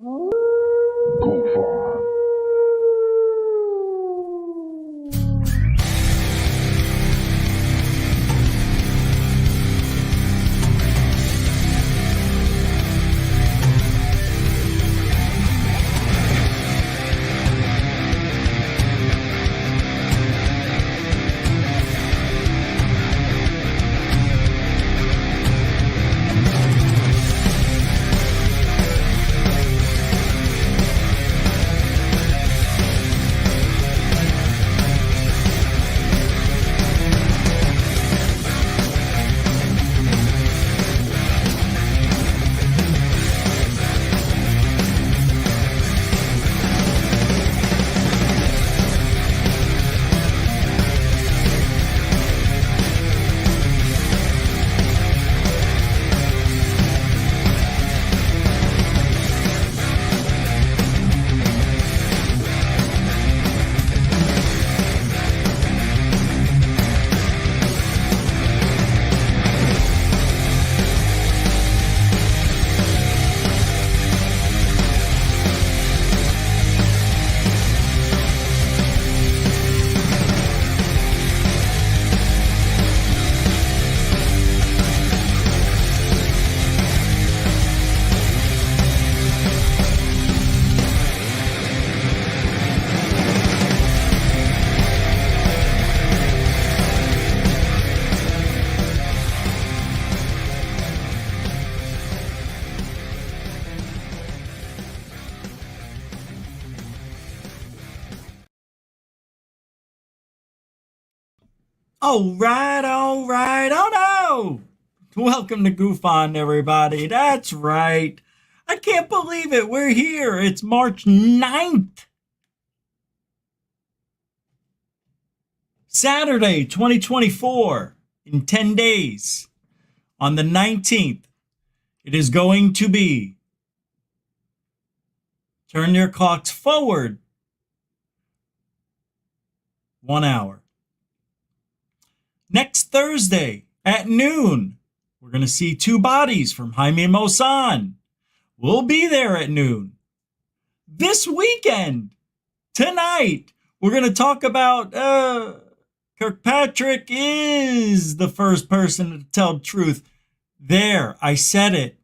Coulthart. All right. Oh no! Welcome to Goof On, everybody. That's right. I can't believe it. We're here. It's March 9th. Saturday, 2024. In 10 days. On the 19th, it is going to be. Turn your clocks forward 1 hour. Next Thursday at noon, we're going to see two bodies from Jaime Maussan. We'll be there at noon. This weekend, tonight, we're going to talk about Kirkpatrick is the first person to tell the truth. There, I said it.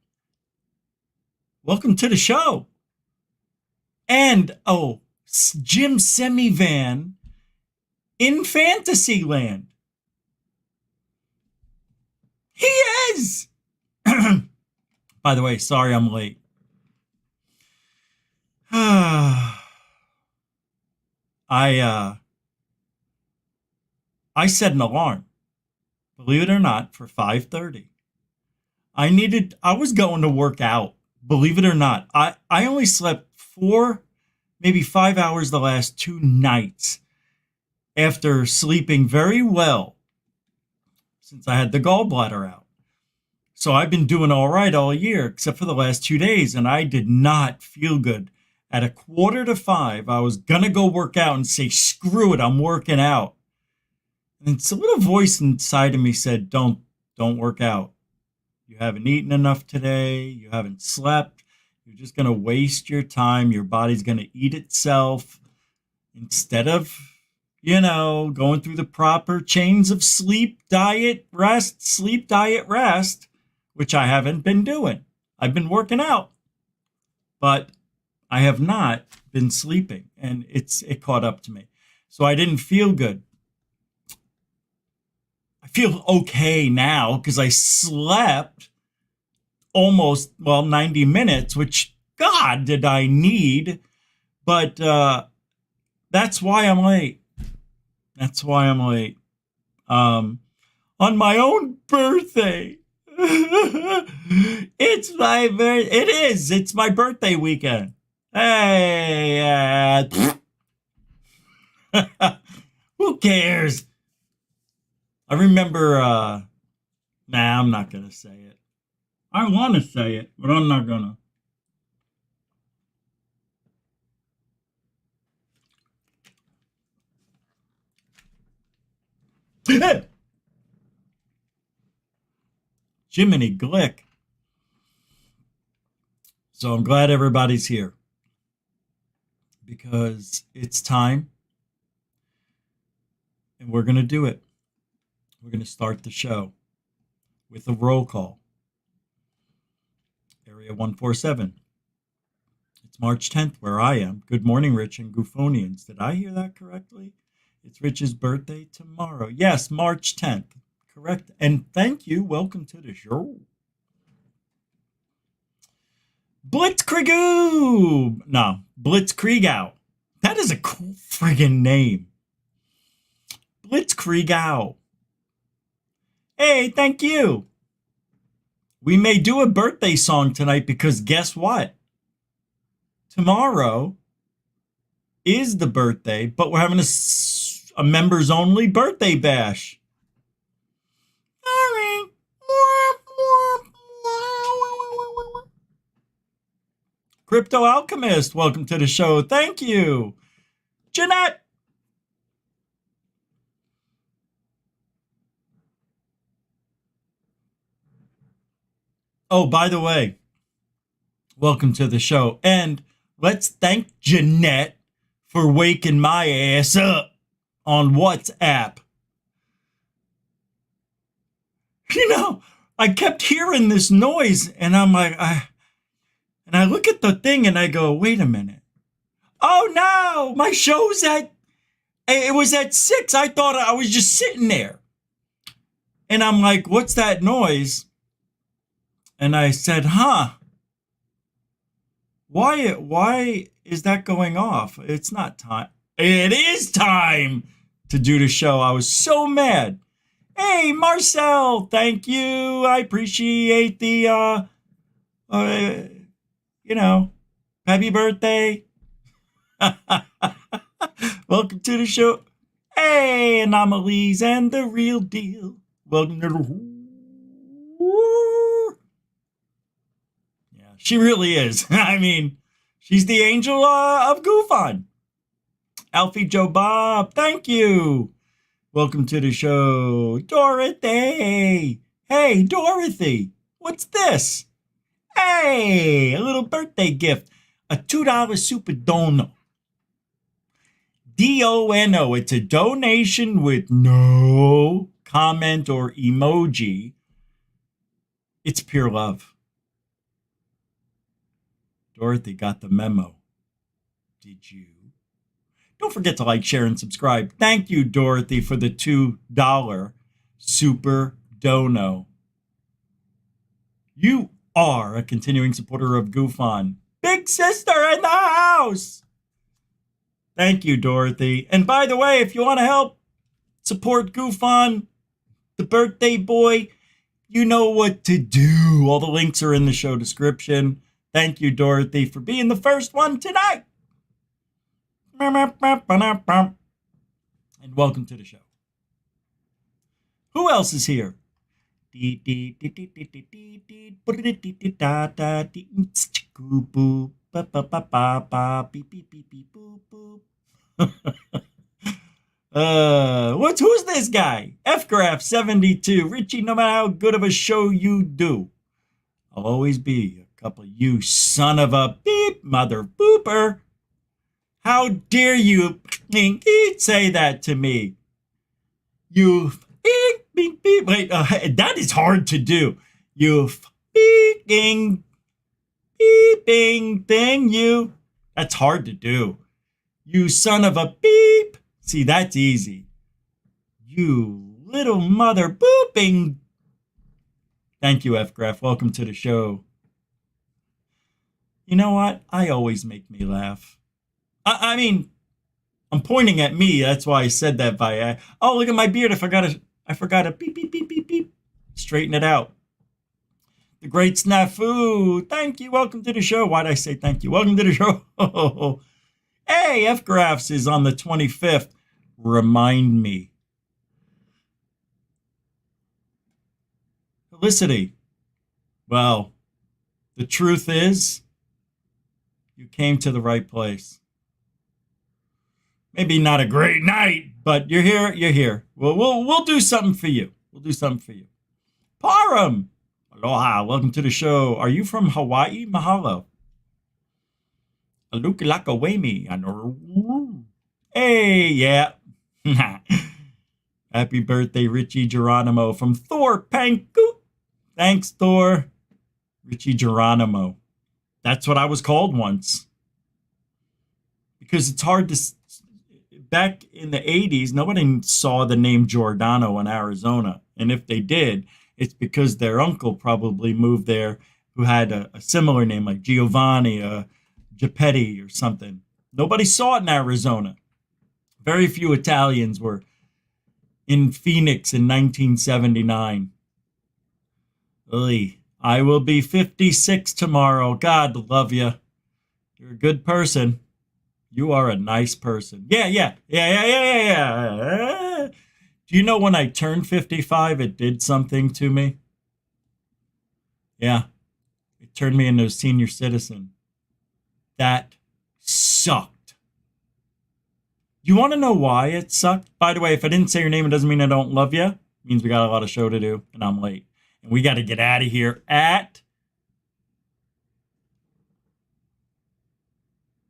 Welcome to the show. And, Jim Semivan in FantasyLand. He is! By the way, sorry I'm late. I set an alarm, believe it or not, for 5:30. I was going to work out, believe it or not. I only slept 4, maybe 5 hours the last 2 nights after sleeping very well since I had the gallbladder out. So I've been doing all right all year, except for the last 2 days, and I did not feel good. At 4:45, I was going to go work out and say, screw it, I'm working out. And it's a little voice inside of me said, don't work out. You haven't eaten enough today. You haven't slept. You're just going to waste your time. Your body's going to eat itself instead of, going through the proper chains of sleep, diet, rest, which I haven't been doing. I've been working out, but I have not been sleeping, and it caught up to me. So I didn't feel good. I feel okay now because I slept almost, 90 minutes, which, God, did I need. But that's why I'm late. On my own birthday. It's my birthday weekend. Hey, who cares? I remember, I'm not going to say it. I want to say it, but I'm not going to. Jiminy Glick. So I'm glad everybody's here because it's time and we're going to do it. We're going to start the show with a roll call. Area 147. It's March 10th where I am. Good morning, Rich and Goofonians. Did I hear that correctly? It's Rich's birthday tomorrow. Yes, March 10th. Correct. And thank you. Welcome to the show. Blitzkriegoo! No, Blitzkriegau. That is a cool friggin' name. Blitzkriegau. Hey, thank you. We may do a birthday song tonight because guess what? Tomorrow is the birthday, but we're having a members only birthday bash. Crypto Alchemist, welcome to the show. Thank you. Jeanette. Oh, by the way, welcome to the show. And let's thank Jeanette for waking my ass up on WhatsApp. You know, I kept hearing this noise and I'm like, and I look at the thing and I go, wait a minute. Oh no, my show's it was at 6. I thought I was just sitting there. And I'm like, what's that noise? And I said, why is that going off? It's not time. It is time to do the show. I was so mad. Hey, Marcel, thank you. I appreciate the, happy birthday. Welcome to the show. Hey, Anomalies and the Real Deal. Welcome to the... Yeah, she really is. I mean, she's the angel of Goofon. Alfie Joe Bob, thank you. Welcome to the show. Dorothy. Hey, Dorothy, what's this? Hey, a little birthday gift. A $2 super dono. DONO. It's a donation with no comment or emoji. It's pure love. Dorothy got the memo. Did you? Don't forget to like, share, and subscribe. Thank you, Dorothy, for the $2 super dono. You are a continuing supporter of Goofon. Big sister in the house. Thank you, Dorothy. And by the way, if you want to help support Goofon, the birthday boy, you know what to do. All the links are in the show description. Thank you, Dorothy, for being the first one tonight. And welcome to the show. Who else is here? Who's this guy? FGraph72. Richie, no matter how good of a show you do, I'll always be a couple of you son of a beep mother booper. How dare you say that to me? You beep, beep. Wait, that is hard to do. You beeping thing, you. That's hard to do. You son of a beep. See, that's easy. You little mother booping. Thank you, FGraph. Welcome to the show. You know what? I always make me laugh. I mean, I'm pointing at me. That's why I said that by, oh, look at my beard. I forgot to beep, beep, beep, beep, beep. Straighten it out. The great Snafu. Thank you. Welcome to the show. Why'd I say thank you? Welcome to the show. Hey, FGraphs is on the 25th. Remind me. Felicity. Well, the truth is, you came to the right place. Maybe not a great night, but you're here. You're here. We'll do something for you. We'll do something for you. Param. Aloha. Welcome to the show. Are you from Hawaii? Mahalo. Alukalakawami. Hey, yeah. Happy birthday, Richie Geronimo from Thor Panku. Thanks, Thor. Richie Geronimo. That's what I was called once. Because it's hard to. Back in the 80s, nobody saw the name Giordano in Arizona. And if they did, it's because their uncle probably moved there who had a similar name like Giovanni, Gepetti, or something. Nobody saw it in Arizona. Very few Italians were in Phoenix in 1979. I will be 56 tomorrow. God love you. You're a good person. You are a nice person. Yeah. Do you know when I turned 55, it did something to me? Yeah. It turned me into a senior citizen. That sucked. You want to know why it sucked? By the way, if I didn't say your name, it doesn't mean I don't love you. It means we got a lot of show to do, and I'm late. And we got to get out of here at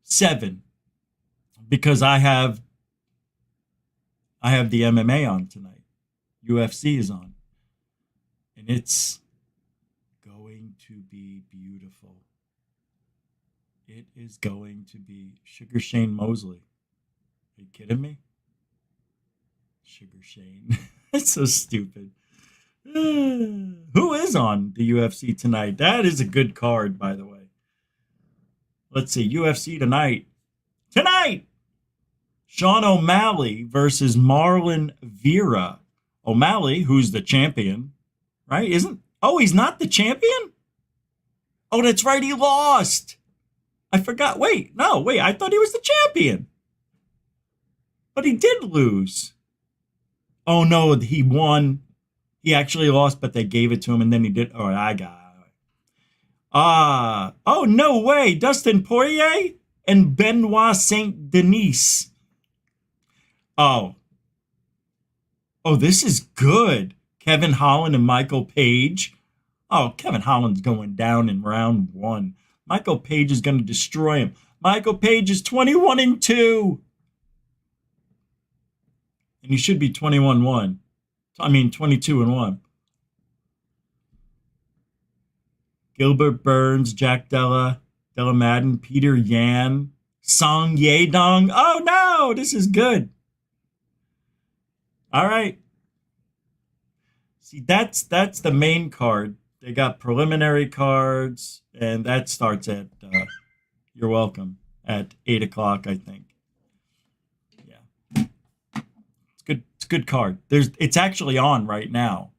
7. Because I have the MMA on tonight. UFC is on. And it's going to be beautiful. It is going to be Sugar Shane Mosley. Are you kidding me? Sugar Shane. It's so stupid. Who is on the UFC tonight? That is a good card, by the way. Let's see. UFC tonight. Sean O'Malley versus Marlon Vera. O'Malley, who's the champion, right? He's not the champion? Oh, that's right, he lost. I forgot. Wait, I thought he was the champion. But he did lose. Oh, no, he won. He actually lost, but they gave it to him, and then he did. Oh, I got it. Oh, no way. Dustin Poirier and Benoit Saint Denis. Oh, this is good. Kevin Holland and Michael Page. Oh, Kevin Holland's going down in round 1. Michael Page is going to destroy him. Michael Page is 21-2. And he should be 21-1. I mean, 22-1. Gilbert Burns, Jack Della Madden, Peter Yan, Song Yedong. Oh, no, this is good. All right. See, that's the main card. They got preliminary cards, and that starts at, you're welcome, at 8 o'clock, I think. Yeah. It's a good card. It's actually on right now,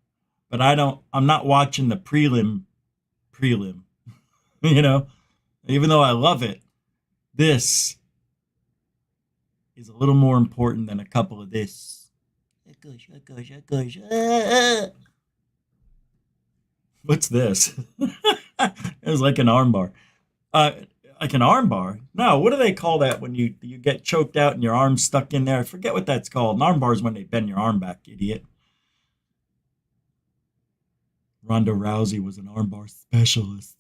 but I'm not watching the prelim, you know, even though I love it. This is a little more important than a couple of this. What's this? It was like an armbar. Like an armbar? No, what do they call that when you get choked out and your arm's stuck in there? I forget what that's called. An armbar is when they bend your arm back, idiot. Ronda Rousey was an armbar specialist.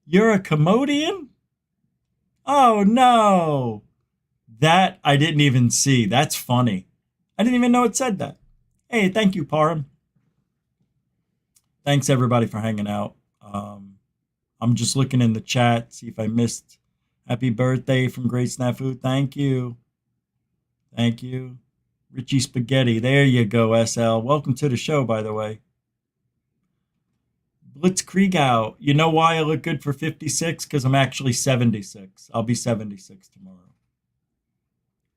You're a Commodian? Oh, no. That I didn't even see. That's funny. I didn't even know it said that. Hey, thank you, Parham. Thanks, everybody, for hanging out. I'm just looking in the chat, see if I missed. Happy birthday from Great Snafu. Thank you. Thank you. Richie Spaghetti. There you go, SL. Welcome to the show, by the way. Blitzkrieg out. You know why I look good for 56? Because I'm actually 76. I'll be 76 tomorrow.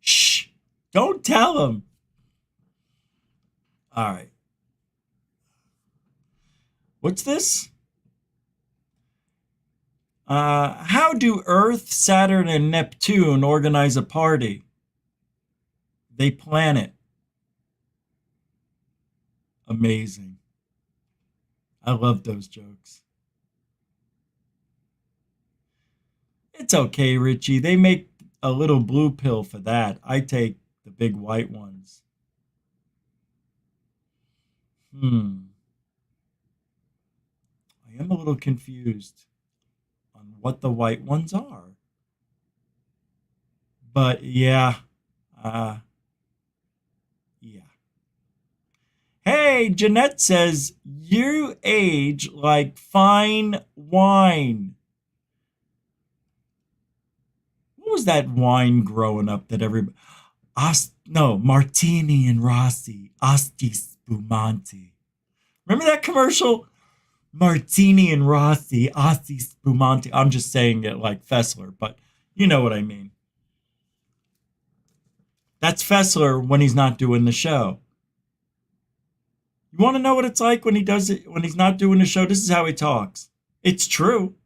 Shh. Don't tell him. All right. What's this? How do Earth, Saturn, and Neptune organize a party? They plan it. Amazing. I love those jokes. It's okay, Richie. They make a little blue pill for that. I take the big white ones. I am a little confused on what the white ones are. But yeah, yeah. Hey, Jeanette says, you age like fine wine. What was that wine growing up that everybody... No, Martini and Rossi, Asti Spumante. Remember that commercial? Martini and Rossi, Asti Spumante. I'm just saying it like Fessler, but you know what I mean. That's Fessler when he's not doing the show. You want to know what it's like when he does it, when he's not doing the show? This is how he talks. It's true.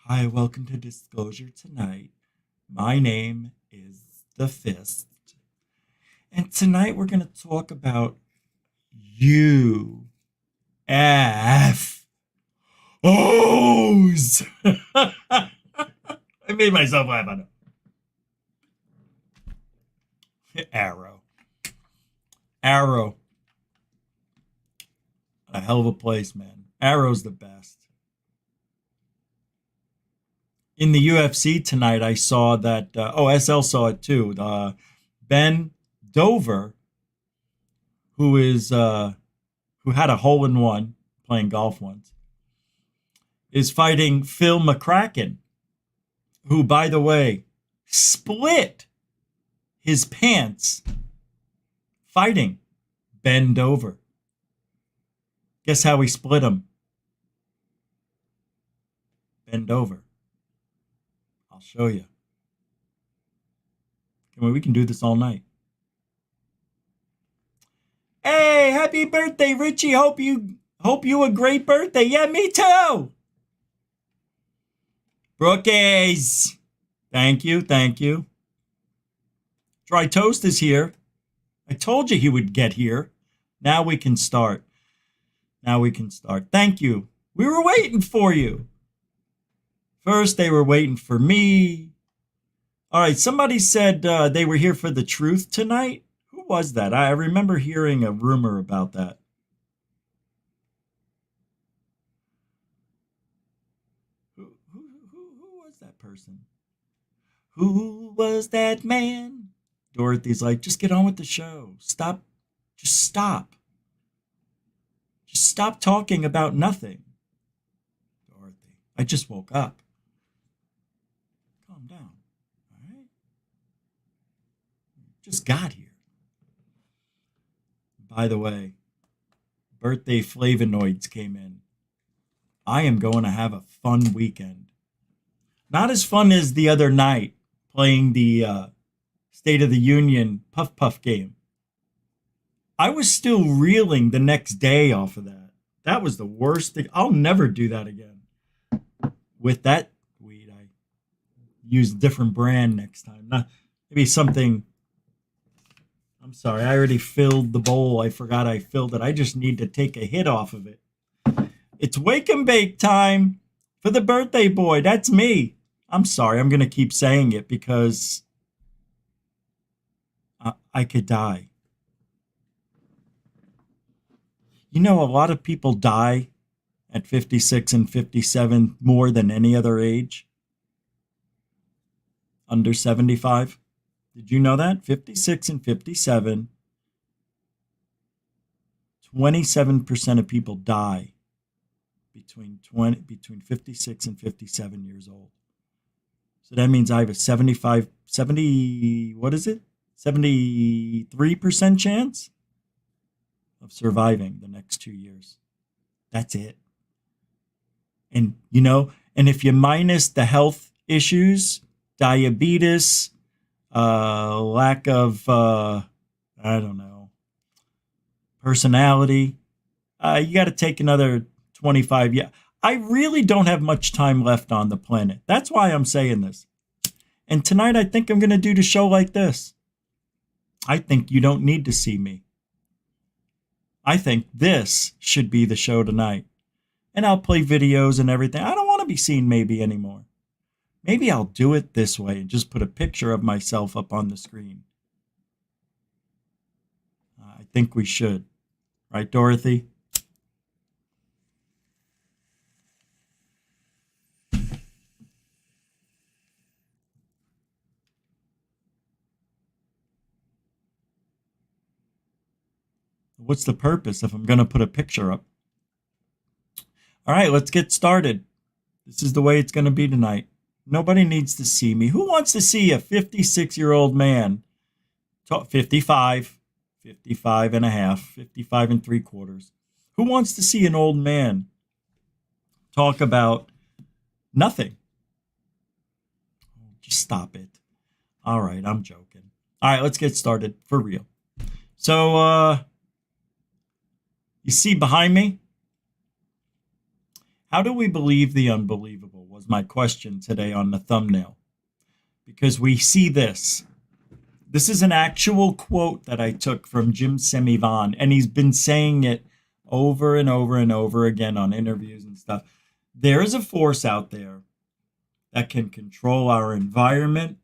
Hi, welcome to Disclosure Tonight. My name is The Fist. And tonight we're going to talk about UFOs. I made myself laugh on it. Arrow. A hell of a place, man. Arrow's the best. In the UFC tonight, I saw that, SL saw it too. Ben Dover, who had a hole-in-one playing golf once, is fighting Phil McCracken, who, by the way, split his pants fighting Ben Dover. Guess how he split them? Bend over. I'll show you. Come on, we can do this all night. Hey, happy birthday, Richie. Hope you a great birthday. Yeah, me too. Brookies. Thank you. Dry Toast is here. I told you he would get here. Now we can start. Thank you. We were waiting for you. First, they were waiting for me. All right, somebody said they were here for the truth tonight. Who was that? I remember hearing a rumor about that. Who was that person? Who was that man? Dorothy's like, just get on with the show. Stop. Just stop. Just stop talking about nothing. Dorothy, I just woke up. Calm down. All right? Just got here. By the way, birthday flavonoids came in. I am going to have a fun weekend. Not as fun as the other night playing the State of the Union Puff game. I was still reeling the next day off of that. That was the worst thing. I'll never do that again. With that weed, I use a different brand next time. Maybe something. I'm sorry, I already filled the bowl. I forgot I filled it. I just need to take a hit off of it. It's wake and bake time for the birthday boy. That's me. I'm sorry. I'm going to keep saying it because I could die. You know, a lot of people die at 56 and 57 more than any other age. Under 75. Did you know that? 56 and 57. 27% of people die between 56 and 57 years old. So that means I have a 73% chance of surviving the next 2 years. That's it. And, and if you minus the health issues, diabetes, lack of, personality, you got to take another 25 years. I really don't have much time left on the planet. That's why I'm saying this. And tonight, I think I'm going to do the show like this. I think you don't need to see me. I think this should be the show tonight. And I'll play videos and everything. I don't want to be seen maybe anymore. Maybe I'll do it this way and just put a picture of myself up on the screen. I think we should. Right, Dorothy? What's the purpose if I'm going to put a picture up? All right, let's get started. This is the way it's going to be tonight. Nobody needs to see me. Who wants to see a 56-year-old man, 55, 55 and a half, 55 and 3/4? Who wants to see an old man talk about nothing? Just stop it. All right, I'm joking. All right, let's get started for real. So, you see behind me? How do we believe the unbelievable was my question today on the thumbnail. Because we see this. This is an actual quote that I took from Jim Semivan, and he's been saying it over and over and over again on interviews and stuff. There is a force out there that can control our environment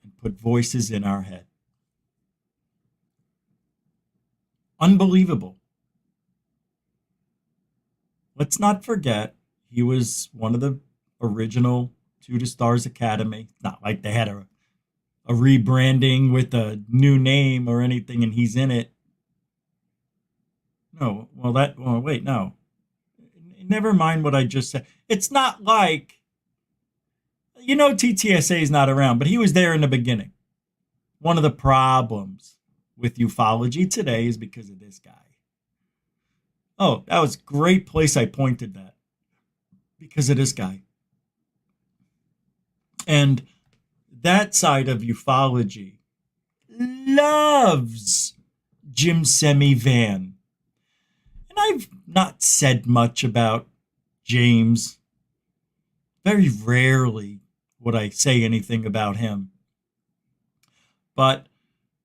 and put voices in our head. Unbelievable. Let's not forget, he was one of the original 2 to Stars Academy. Not like they had a rebranding with a new name or anything, and he's in it. No, wait, no. Never mind what I just said. It's not like, TTSA is not around, but he was there in the beginning. One of the problems with ufology today is because of this guy. Oh, that was a great place I pointed that. Because of this guy. And that side of ufology loves Jim Semivan. And I've not said much about James. Very rarely would I say anything about him. But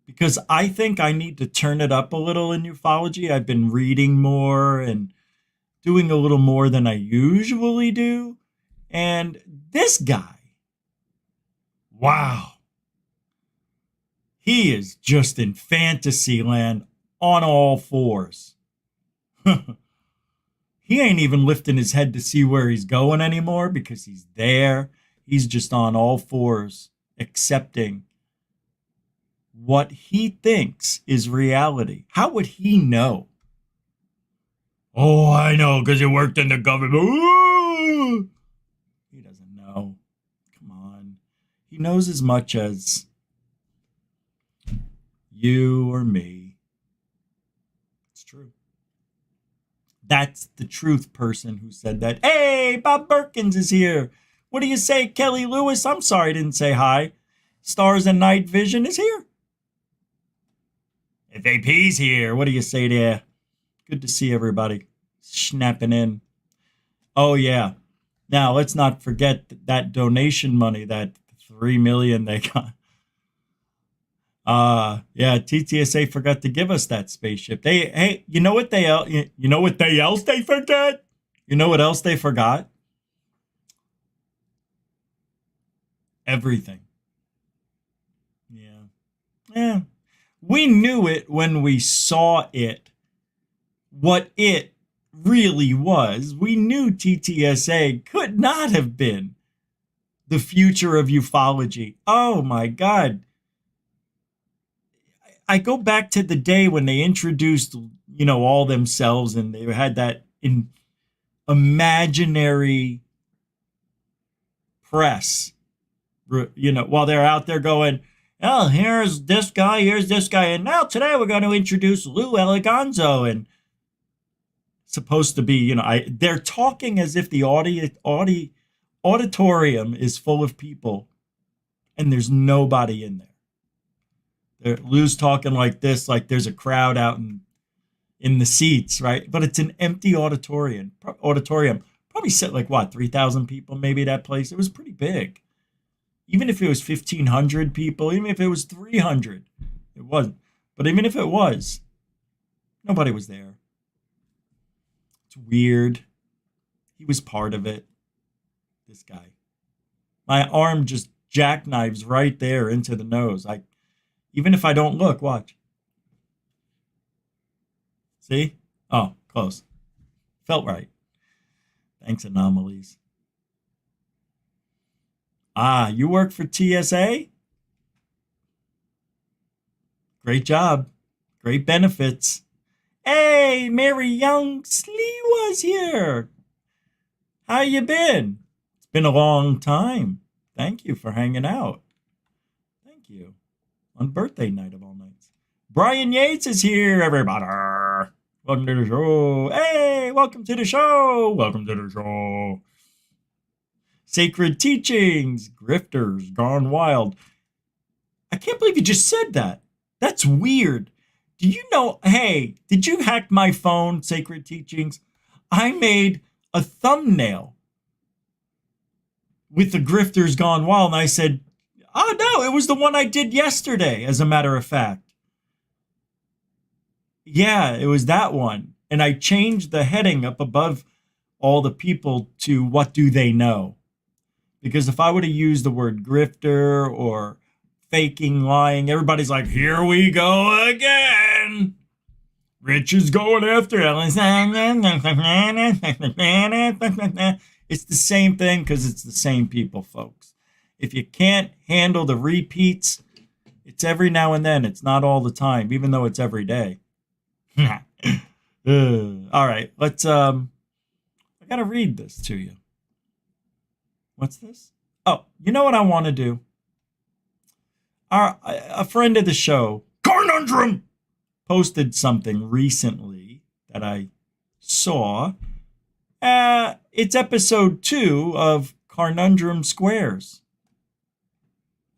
because I think I need to turn it up a little in ufology, I've been reading more and doing a little more than I usually do. And this guy, wow, he is just in Fantasyland on all fours. He ain't even lifting his head to see where he's going anymore because he's there. He's just on all fours, accepting what he thinks is reality. How would he know? Oh, I know, because he worked in the government. Ooh! He doesn't know. Come on. He knows as much as you or me. It's true. That's the truth person who said that. Hey, Bob Perkins is here. What do you say, Kelly Lewis? I'm sorry I didn't say hi. Stars and Night Vision is here. FAP's here. What do you say there? Good to see everybody snapping in. Oh, yeah. Now, let's not forget that donation money, that $3 million they got. Yeah, TTSA forgot to give us that spaceship. You know what else they forgot? You know what else they forgot? Everything. Yeah. We knew it when we saw it, what it really was. We knew TTSA could not have been the future of ufology. Oh my God. I go back to the day when they introduced, all themselves, and they had that imaginary press, while they're out there going, oh, here's this guy, and now today we're going to introduce Lou Eligonzo, and supposed to be, they're talking as if the auditorium is full of people, and there's nobody in there. Lou's talking like this, like there's a crowd out in the seats, right? But it's an empty auditorium. Probably sit like, 3,000 people, maybe, that place. It was pretty big. Even if it was 1,500 people, even if it was 300, it wasn't. But even if it was, nobody was there. It's weird. He was part of it. This guy. My arm just jackknives right there into the nose. Even if I don't look, watch. See? Oh, close. Felt right. Thanks, anomalies. You work for TSA? Great job. Great benefits. Hey, Mary Young Slee was here. How you been? It's been a long time. Thank you for hanging out. Thank you. On birthday night of all nights. Brian Yates is here, everybody. Welcome to the show. Hey, welcome to the show. Welcome to the show. Sacred Teachings. Grifters Gone Wild. I can't believe you just said that. That's weird. Do you know, hey, did you hack my phone, Sacred Teachings? I made a thumbnail with the Grifters Gone Wild, and I said, oh, no, it was the one I did yesterday, as a matter of fact. Yeah, it was that one. And I changed the heading up above all the people to what do they know? Because if I would have used the word grifter or faking, lying, everybody's like, here we go again. Rich is going after it. It's the same thing because it's the same people, folks. If you can't handle the repeats, it's every now and then. It's not all the time, even though it's every day. All right, let's, I got to read this to you. What's this? Oh, you know what I want to do? A friend of the show, Conundrum, posted something recently that I saw. It's episode 2 of Conundrum Squares.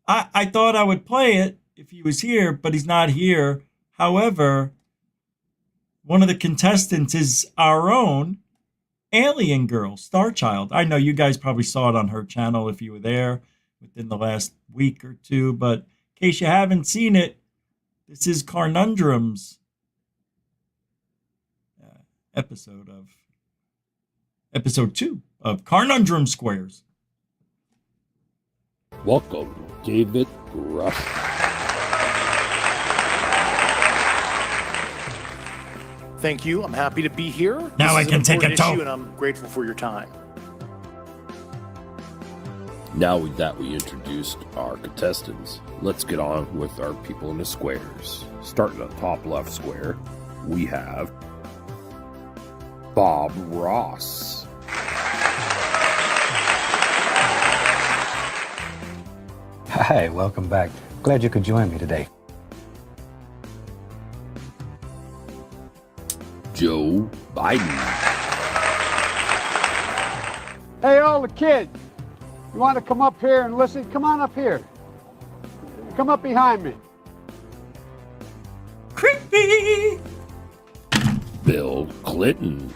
I thought I would play it if he was here, but he's not here. However, one of the contestants is our own alien girl, Starchild. I know you guys probably saw it on her channel if you were there within the last week or two, but in case you haven't seen it, this is Conundrum's episode 2 of Conundrum Squares. Welcome, David Rush. Thank you. I'm happy to be here. Now I can take a toke. And I'm grateful for your time. Now that we introduced our contestants, let's get on with our people in the squares. Starting at the top left square, we have Bob Ross. Hi, welcome back. Glad you could join me today. Joe Biden. Hey, all the kids, you want to come up here and listen? Come on up here. Come up behind me. Creepy! Bill Clinton.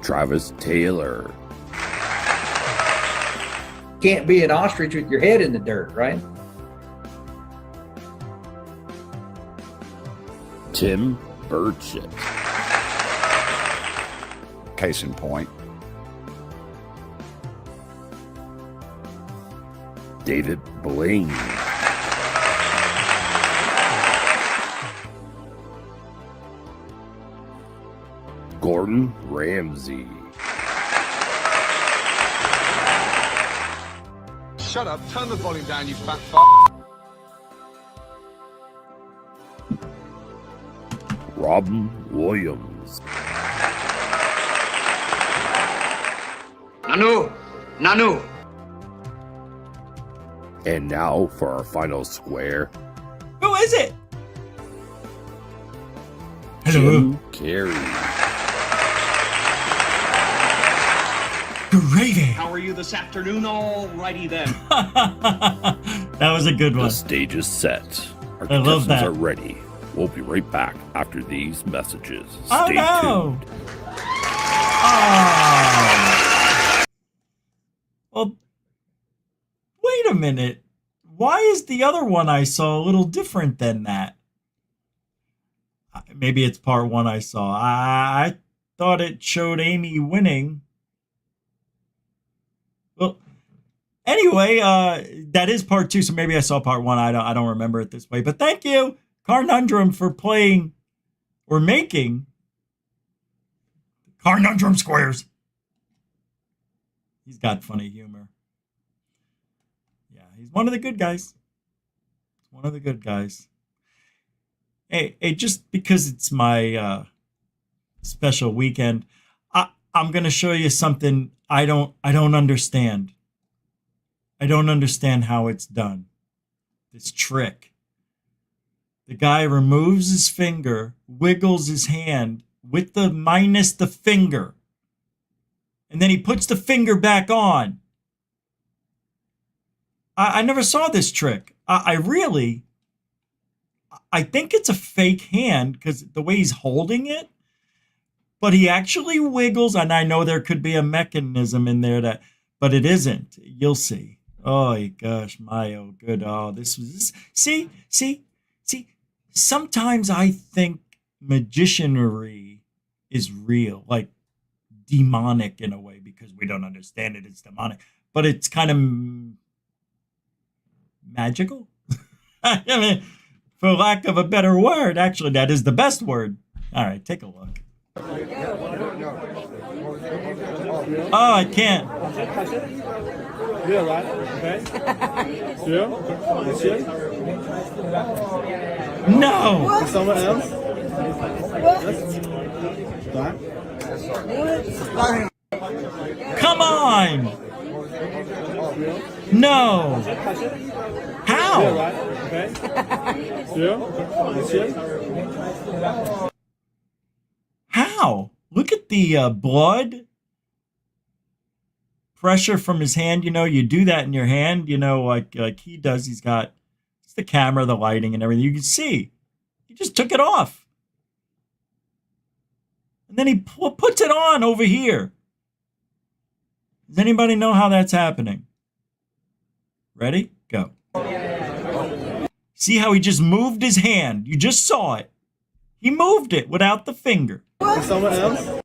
Travis Taylor. Can't be an ostrich with your head in the dirt, right? Tim Burchett. Case in point. David Blaine. Gordon Ramsay. Shut up, turn the volume down, you fat fuck. Robin Williams. Nanu. And now for our final square, Who is it? Jim Carrey. Gravy. How are you this afternoon? All righty then. That was a good The one. stage is set. Our I love contestants that. are ready. We'll be right back after these messages. Oh Stay no! tuned. Oh. Well, wait a minute. Why is the other one I saw a little different than that? Maybe it's part 1 I saw. I thought it showed Amy winning. Well, anyway, that is part 2, so maybe I saw part 1. I don't remember it this way. But thank you, Conundrum, for playing or making Conundrum Squares. He's got funny humor. Yeah, he's one of the good guys. One of the good guys. Hey, just because it's my special weekend, I'm gonna show you something I don't understand. I don't understand how it's done. This trick. The guy removes his finger, wiggles his hand with the minus the finger, and then he puts the finger back on. I never saw this trick. I think it's a fake hand because the way he's holding it, but he actually wiggles, and I know there could be a mechanism in there but it isn't. You'll see. Oh gosh, oh good. Oh, this. See. Sometimes I think magicianry is real, like demonic in a way, because we don't understand it. It's demonic, but it's kind of magical. I mean, for lack of a better word, actually, that is the best word. All right, take a look. Oh, I can't. Yeah, right. Okay. Yeah. No. Someone else? Come on. No. How? Yeah, right. Okay. Yeah. How? Look at the blood pressure from his hand. You know, you do that in your hand, you know, like he does. He's got the camera, the lighting, and everything. You can see he just took it off, and then he puts it on over here. Does anybody know how that's happening? Ready? Go. See how he just moved his hand? You just saw it. He moved it without the finger. Someone else?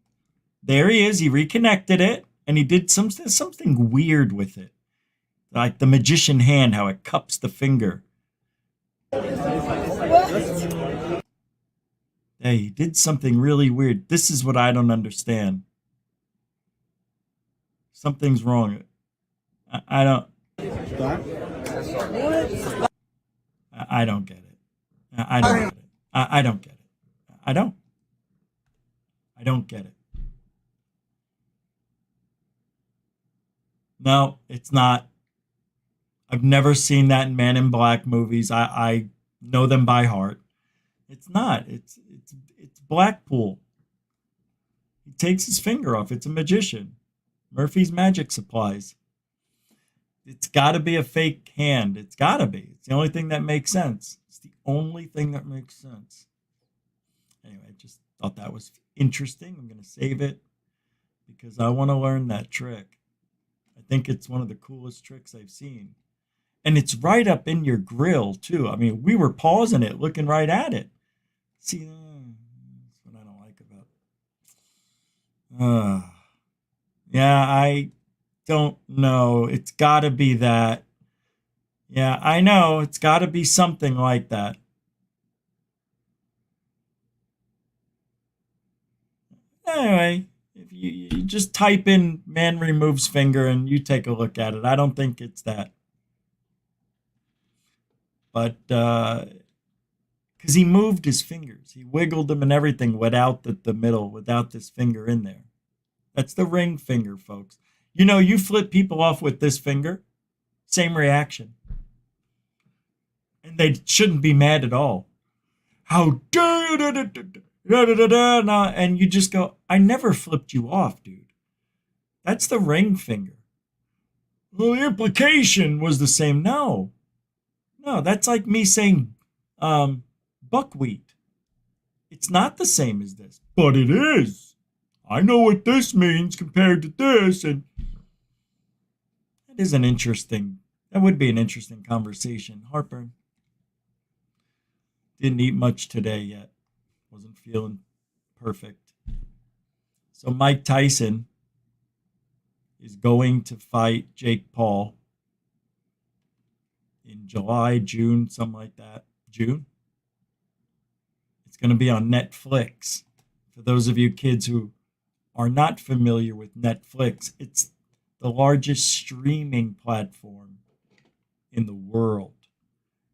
There he is. He reconnected it, and he did something weird with it, like the magician hand, how it cups the finger. Hey, he did something really weird. This is what I don't understand. Something's wrong. I don't get it. I don't get it. I don't get it. I don't get it. No, it's not. I've never seen that in Man in Black movies. I know them by heart. It's not. It's Blackpool. He takes his finger off. It's a magician. Murphy's Magic Supplies. It's got to be a fake hand. It's got to be. It's the only thing that makes sense. It's the only thing that makes sense. Anyway, I just thought that was interesting. I'm going to save it because I want to learn that trick. I think it's one of the coolest tricks I've seen. And it's right up in your grill, too. I mean, we were pausing it, looking right at it. See, that's what I don't like about... yeah, I don't know. It's got to be that. Yeah, I know. It's got to be something like that. Anyway, if you just type in man removes finger and you take a look at it. I don't think it's that. But, because he moved his fingers. He wiggled them and everything without the middle, without this finger in there. That's the ring finger, folks. You know, you flip people off with this finger, same reaction. And they shouldn't be mad at all. How dare you? And you just go, I never flipped you off, dude. That's the ring finger. Well, the implication was the same. No, that's like me saying buckwheat. It's not the same as this, but it is. I know what this means compared to this, and that would be an interesting conversation. Heartburn. Didn't eat much today yet. Wasn't feeling perfect. So Mike Tyson is going to fight Jake Paul in July, June, something like that. June? It's going to be on Netflix. For those of you kids who are not familiar with Netflix, it's the largest streaming platform in the world.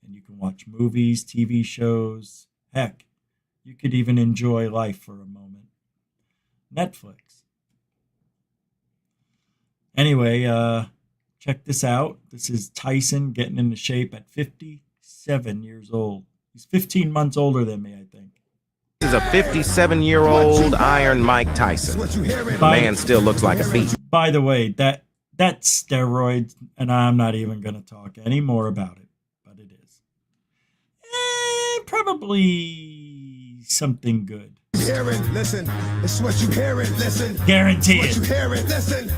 And you can watch movies, TV shows. Heck, you could even enjoy life for a moment. Netflix. Anyway, check this out. This is Tyson getting into shape at 57 years old. He's 15 months older than me, I think. This is a 57-year-old Iron Mike Tyson. The man still looks like a beast. By the way, that's steroids, and I'm not even going to talk any more about it, but it is. Probably something good. Listen, it's what you hear it, listen. Guarantee it. What you hear it, listen.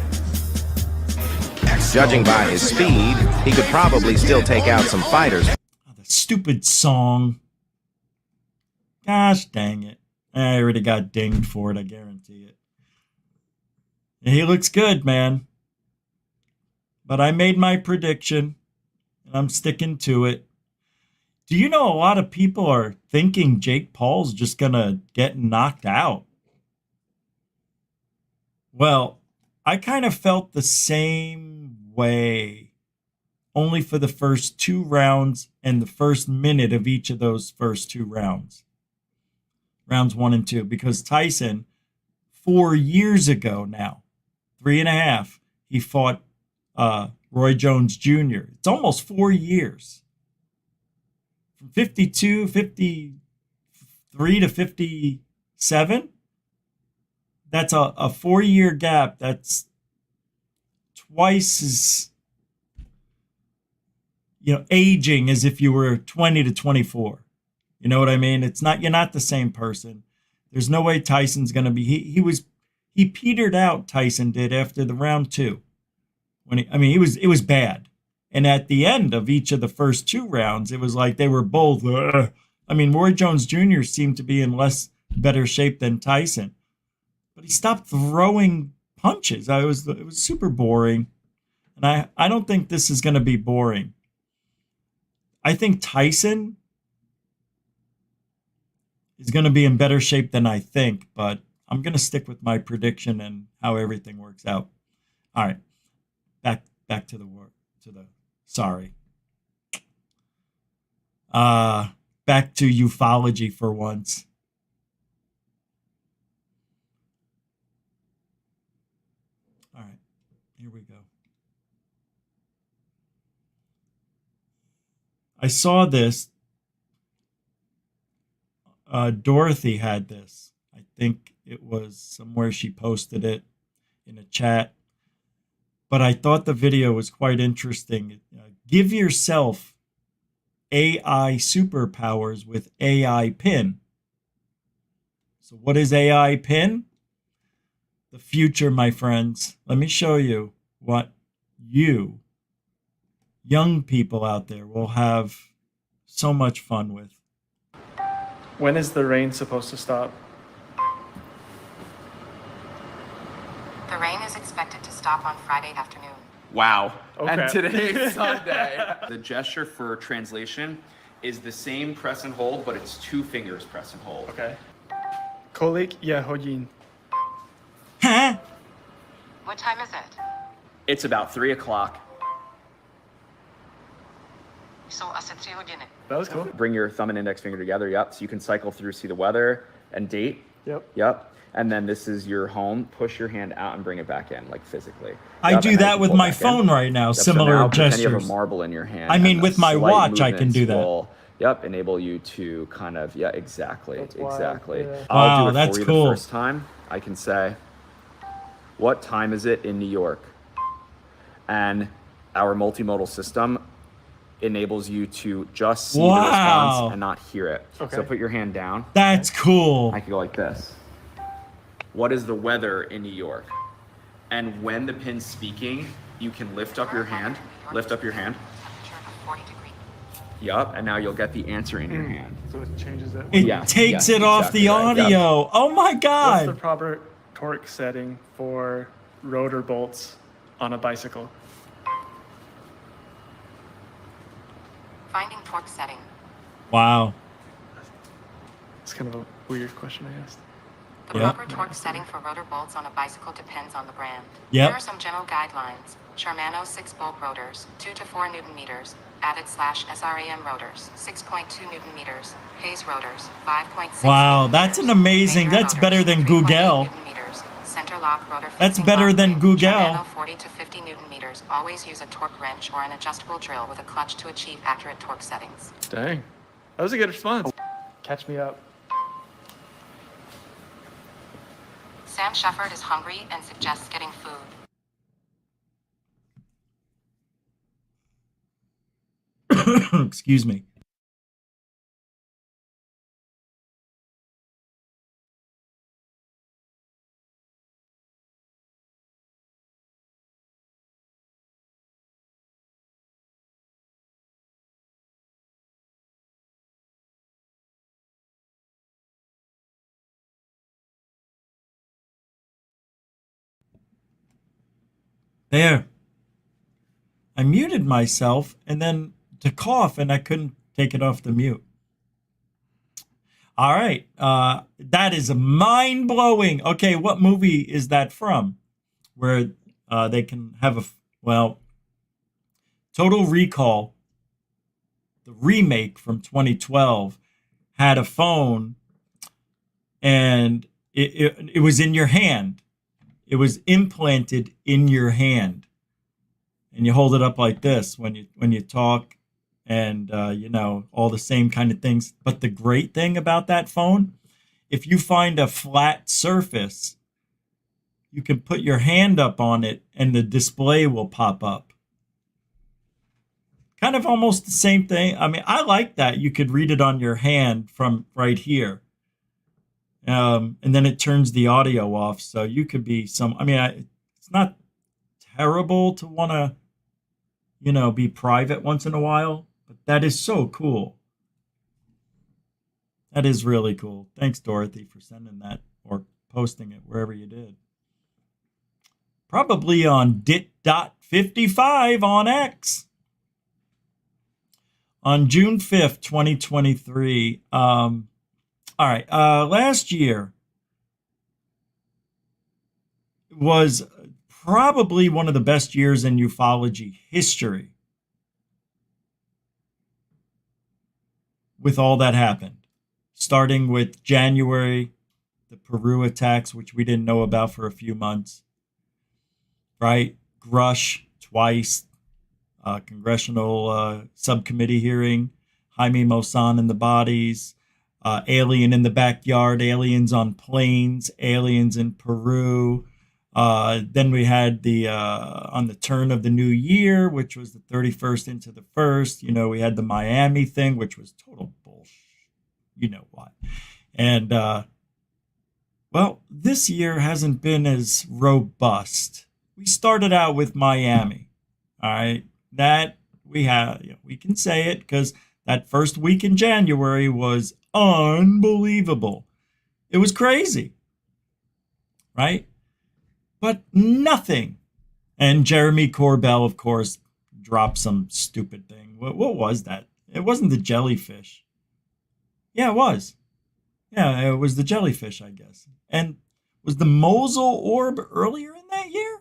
Judging by his speed, he could probably still take out some fighters. Oh, the stupid song. Gosh dang it. I already got dinged for it, I guarantee it. He looks good, man. But I made my prediction, and I'm sticking to it. Do you know a lot of people are thinking Jake Paul's just going to get knocked out? Well, I kind of felt the same way, only for the first 2 rounds and the first minute of each of those first 2 rounds. Rounds 1 and 2, because Tyson, 4 years ago now, 3.5, he fought Roy Jones Jr. It's almost 4 years. From 52, 53 to 57, that's a 4-year gap. That's twice as, aging as if you were 20 to 24. You know what I mean? You're not the same person. There's no way Tyson's going to be, he petered out, Tyson did, after the round 2. It was bad. And at the end of each of the first 2 rounds, it was like they were both, Roy Jones Jr. seemed to be in better shape than Tyson. But he stopped throwing punches. It was super boring. And I don't think this is going to be boring. I think Tyson is going to be in better shape than I think, but I'm going to stick with my prediction and how everything works out. All right. Back to the work. Sorry. Back to ufology for once. All right, here we go. I saw this. Dorothy had this. I think it was somewhere she posted it in a chat. But I thought the video was quite interesting. Give yourself AI superpowers with AI pin. So what is AI pin? The future, my friends. Let me show you what you, young people out there, will have so much fun with. When is the rain supposed to stop? The rain is expected to stop on Friday afternoon. Wow. Okay. And today's Sunday. The gesture for translation is the same press and hold, but it's 2 fingers press and hold. Okay. Kolik ya hodin. What time is it? It's about 3 o'clock. So, asi 3 hodiny. That was cool. Bring your thumb and index finger together, yep. So you can cycle through, see the weather and date. Yep. And then this is your home. Push your hand out and bring it back in, like physically. I do that with my phone right now, similar so now gestures. You have a marble in your hand. With my watch, I can do that. Will, enable you to kind of, exactly. Yeah. I'll do it that's for you cool. the first time. I can say, what time is it in New York? And our multimodal system enables you to just see the response and not hear it. Okay. So put your hand down. That's cool. I could go like this. What is the weather in New York? And when the pin's speaking, you can lift up your hand. Lift up your hand. Yup, and now you'll get the answer in your hand. So it changes it. It takes it off the audio. Yep. Oh my God. What's the proper torque setting for rotor bolts on a bicycle? Finding torque setting. Wow. It's kind of a weird question I asked. The proper torque setting for rotor bolts on a bicycle depends on the brand. Yep. Here are some general guidelines. Shimano 6-bolt rotors, 2 to 4 newton meters. Added/SRAM rotors, 6.2 newton meters. Hayes rotors, 5.6. Wow, that's an amazing. That's better than Google. Center lock rotor. That's better than Google. Shimano 40 to 50 newton meters. Always use a torque wrench or an adjustable drill with a clutch to achieve accurate torque settings. Dang. That was a good response. Catch me up. Sam Shepard is hungry and suggests getting food. Excuse me. There. I muted myself and then to cough and I couldn't take it off the mute. All right. That is mind-blowing. Okay, what movie is that from? Where they can have Total Recall, the remake from 2012, had a phone and it was in your hand. It was implanted in your hand, and you hold it up like this when you talk, and all the same kind of things. But the great thing about that phone, if you find a flat surface, you can put your hand up on it, and the display will pop up. Kind of almost the same thing. I mean, I like that. You could read it on your hand from right here. And then it turns the audio off, so you could be it's not terrible to want to, be private once in a while, but that is so cool. That is really cool. Thanks, Dorothy, for sending that or posting it wherever you did. Probably on dit.55 on X. On June 5th, 2023, all right. Last year was probably one of the best years in ufology history with all that happened. Starting with January, the Peru attacks, which we didn't know about for a few months, right? Grush twice, congressional subcommittee hearing, Jaime Maussan and the bodies, alien in the backyard, aliens on planes, aliens in Peru. Then we had the on the turn of the new year, which was the 31st into the 1st. We had the Miami thing, which was total bullshit. You know why. And, this year hasn't been as robust. We started out with Miami. All right. That we can say it because that first week in January was unbelievable. It was crazy, right? But nothing. And Jeremy Corbell, of course, dropped some stupid thing. What was that? It wasn't the jellyfish. Yeah, it was. Yeah, it was the jellyfish, I guess. And was the Mosul orb earlier in that year?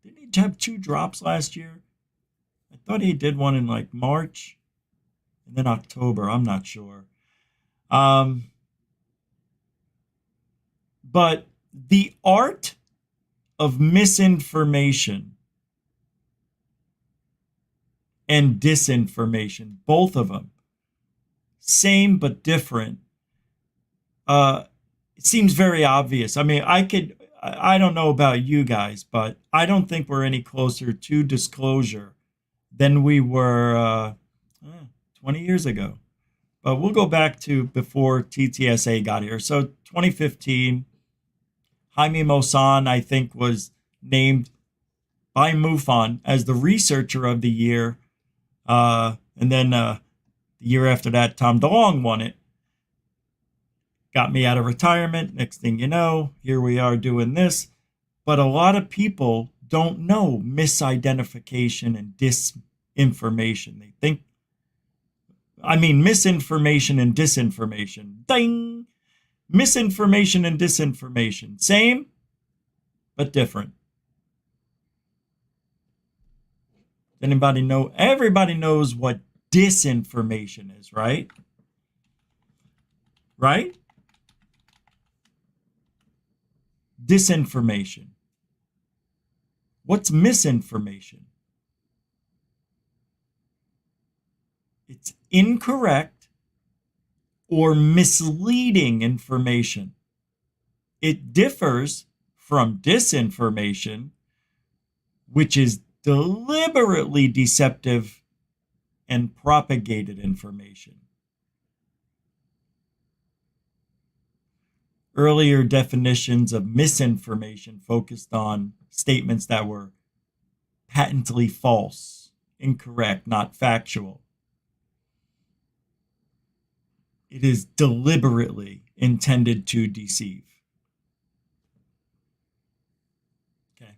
Didn't he have 2 drops last year? I thought he did one in like March and then October. I'm not sure. But the art of misinformation and disinformation, both of them, same but different, it seems very obvious. I mean, I don't know about you guys, but I don't think we're any closer to disclosure than we were 20 years ago. But we'll go back to before TTSA got here. So 2015, Jaime Maussan, I think, was named by MUFON as the researcher of the year. And then the year after that, Tom DeLonge won it. Got me out of retirement. Next thing you know, here we are doing this. But a lot of people don't know misidentification and disinformation. They think, misinformation and disinformation. Ding! Misinformation and disinformation. Same, but different. Anybody know? Everybody knows what disinformation is, right? Right? Disinformation. What's misinformation? It's incorrect or misleading information. It differs from disinformation, which is deliberately deceptive and propagated information. Earlier definitions of misinformation focused on statements that were patently false, incorrect, not factual. It is deliberately intended to deceive. Okay.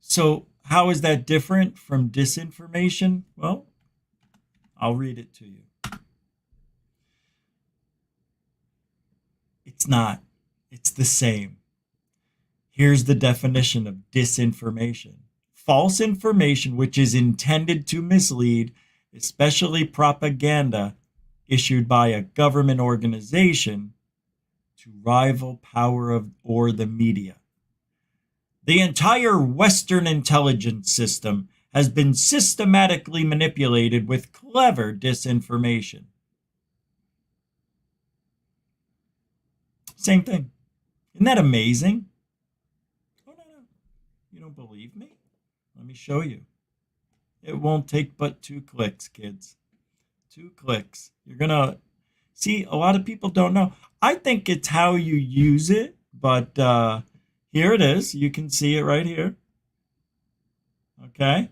So how is that different from disinformation? Well, I'll read it to you. It's not. It's the same. Here's the definition of disinformation. False information which is intended to mislead, especially propaganda issued by a government organization to rival power of or the media. The entire Western intelligence system has been systematically manipulated with clever disinformation. Same thing. Isn't that amazing? Oh, no. You don't believe me? Let me show you. It won't take but 2 clicks, kids. 2 clicks. You're going to see, a lot of people don't know. I think it's how you use it, but here it is. You can see it right here. Okay.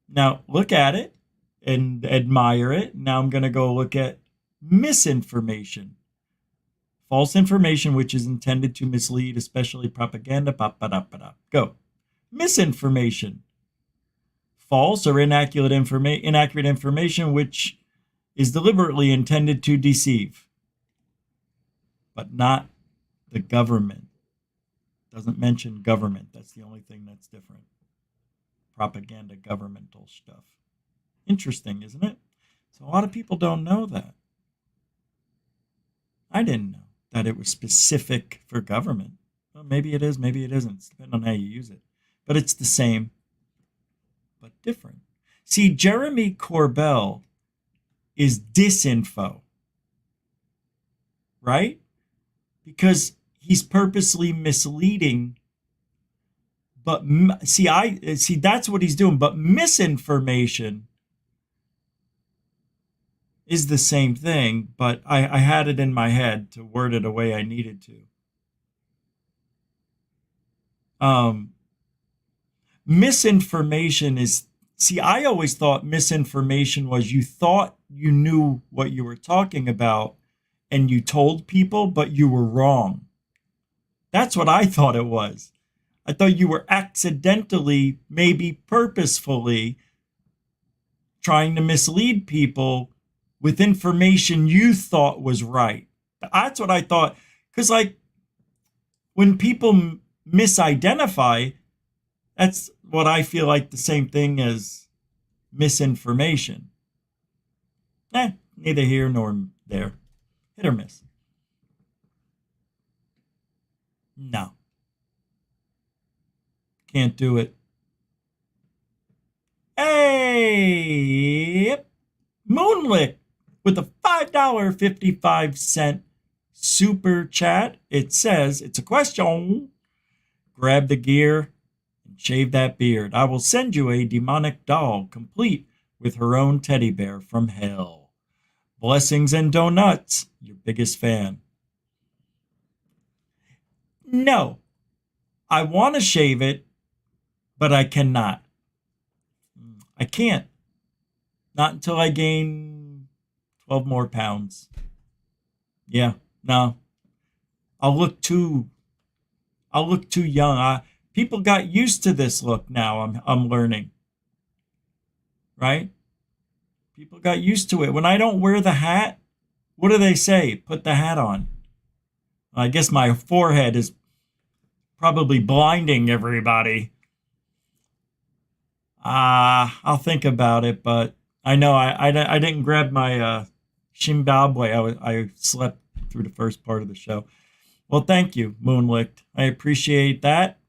Now look at it and admire it. Now I'm going to go look at misinformation. False information which is intended to mislead, especially propaganda. Go. Misinformation. False or inaccurate information which is deliberately intended to deceive. But not the government. Doesn't mention government. That's the only thing that's different. Propaganda, governmental stuff. Interesting, isn't it? So a lot of people don't know that. I didn't know that it was specific for government. Well, maybe it is, maybe it isn't. It's depending on how you use it. But it's the same, but different. See, Jeremy Corbell is disinfo, right? Because he's purposely misleading. But see, that's what he's doing. But misinformation is the same thing, but I had it in my head to word it a way I needed to. Misinformation is, see, I always thought misinformation was you thought you knew what you were talking about and you told people, but you were wrong. That's what I thought it was. I thought you were accidentally, maybe purposefully, trying to mislead people with information you thought was right. That's what I thought. Because, like, when people misidentify, that's what I feel like the same thing as misinformation. Neither here nor there. Hit or miss. No. Can't do it. Hey! Moonlit with a $5.55 super chat. It says, it's a question. Grab the gear and shave that beard. I will send you a demonic doll complete with her own teddy bear from hell. Blessings and donuts. Your biggest fan. No. I want to shave it, but I cannot. I can't. Not until I gain 12 more pounds. Yeah, no. I'll look too young. People got used to this look now, I'm learning. Right? People got used to it. When I don't wear the hat, What do they say? Put the hat on. I guess my forehead is probably blinding everybody. I'll think about it, but I know I didn't grab my Zimbabwe. I slept through the first part of the show. Well, thank you, Moonlicht. I appreciate that.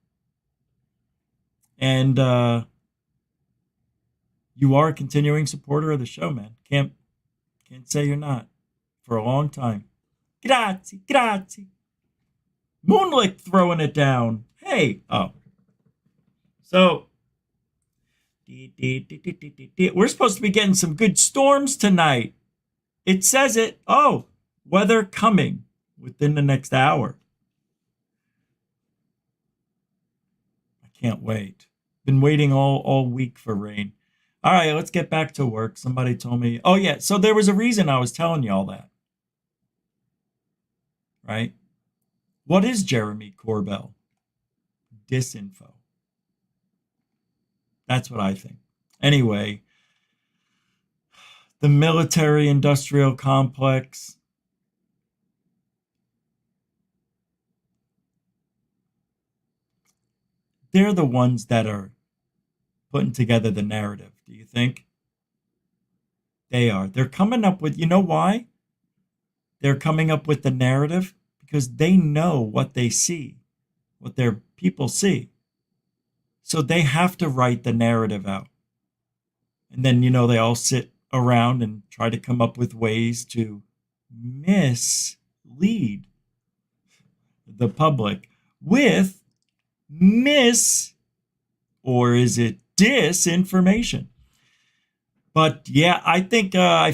And you are a continuing supporter of the show, man. Can't say you're not. For a long time. Grazie, grazie. Moonlicht throwing it down. Hey. Oh. So, we're supposed to be getting some good storms tonight. It says it. Oh, weather coming within the next hour. I can't wait. Been waiting all week for rain. All right, let's get back to work. Somebody told me. Oh, yeah. So there was a reason I was telling you all that. Right? What is Jeremy Corbell? Disinfo. That's what I think. Anyway, the military-industrial complex. They're the ones that are putting together the narrative, do you think? They are. They're coming up with, you know why? They're coming up with the narrative because they know what they see, what their people see. So they have to write the narrative out. And then, they all sit around and try to come up with ways to mislead the public with or is it disinformation? But yeah, I think they're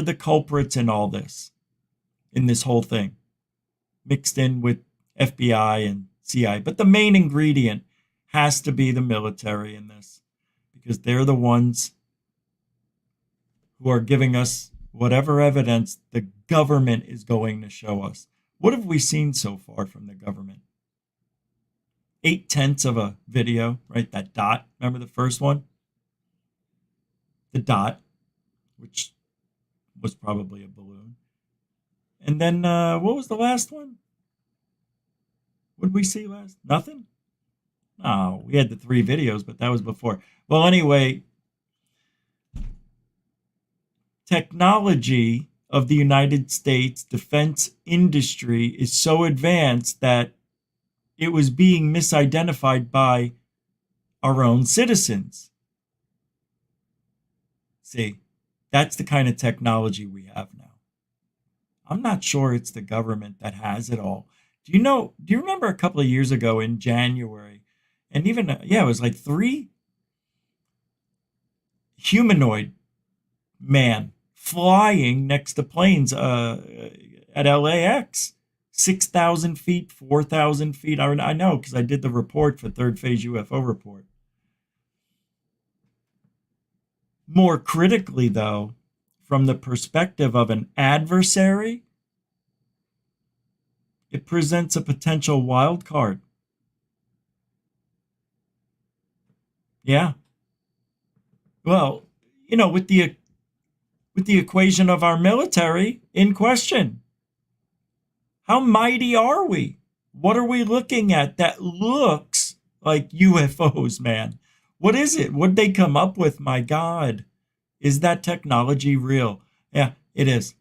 the culprits in all this, in this whole thing, mixed in with FBI and CIA. But the main ingredient has to be the military in this, because they're the ones who are giving us whatever evidence the government is going to show us. What have we seen so far from the government? 8/10 of a video, right? That dot. Remember the first one? The dot, which was probably a balloon. And then what was the last one? What did we see last? Nothing? No, we had the 3 videos, but that was before. Well, anyway, technology of the United States defense industry is so advanced that it was being misidentified by our own citizens. See, that's the kind of technology we have now. I'm not sure it's the government that has it all. Do you remember a couple of years ago in January, and even, it was like 3 humanoid man flying next to planes at LAX, 6,000 feet, 4,000 feet. I know because I did the report for Third Phase UFO Report. More critically, though, from the perspective of an adversary, it presents a potential wild card. Yeah. Well, with the equation of our military in question. How mighty are we? What are we looking at that looks like UFOs, man? What is it? What did they come up with? My God. Is that technology real? Yeah, it is.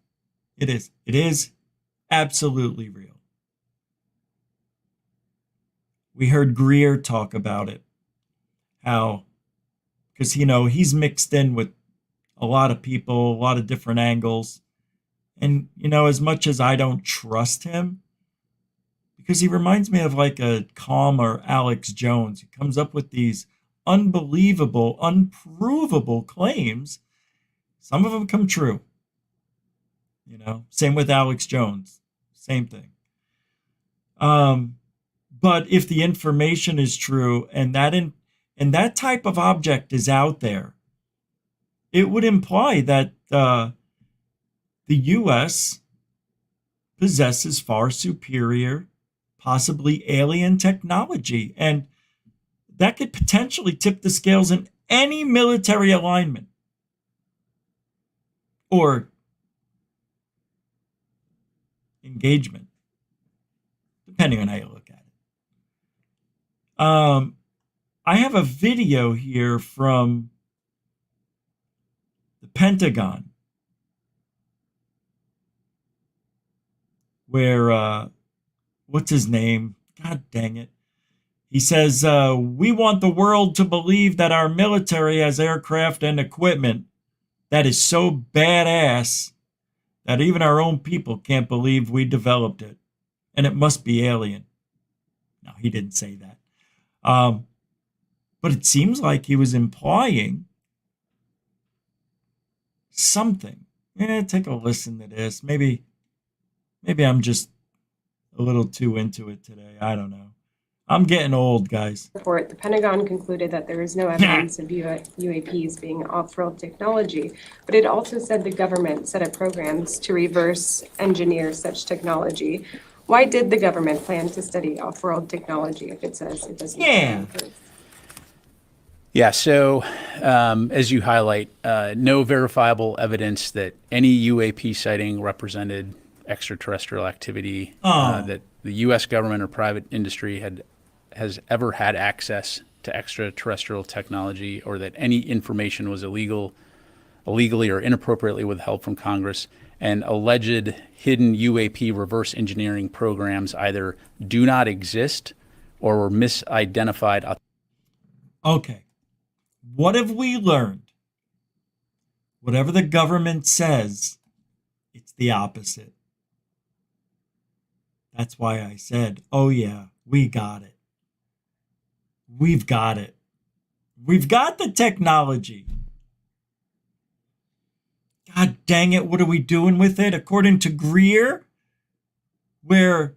It is. It is absolutely real. We heard Greer talk about it. How, because, he's mixed in with a lot of people, a lot of different angles. And, as much as I don't trust him, because he reminds me of like a calmer Alex Jones. He comes up with these unbelievable, unprovable claims. Some of them come true. Same with Alex Jones. Same thing. But if the information is true and that type of object is out there, it would imply that the U.S. possesses far superior, possibly alien technology. And that could potentially tip the scales in any military alignment. Or engagement, depending on how you look at it. I have a video here from the Pentagon where, what's his name? God dang it. He says, we want the world to believe that our military has aircraft and equipment that is so badass that even our own people can't believe we developed it. And it must be alien. No, he didn't say that. But it seems like he was implying something. Take a listen to this. Maybe I'm just a little too into it today. I don't know. I'm getting old, guys. Report, the Pentagon concluded that there is no evidence of UAPs being off-world technology, but it also said the government set up programs to reverse engineer such technology. Why did the government plan to study off-world technology if it says it doesn't? Yeah, so as you highlight, no verifiable evidence that any UAP sighting represented extraterrestrial activity, that the U.S. government or private industry has ever had access to extraterrestrial technology, or that any information was illegally or inappropriately withheld from Congress. And alleged hidden UAP reverse engineering programs either do not exist or were misidentified. Okay. What have we learned? Whatever the government says, it's the opposite. That's why I said, oh yeah, we got it. We've got it. We've got the technology. God dang it, what are we doing with it? According to Greer, the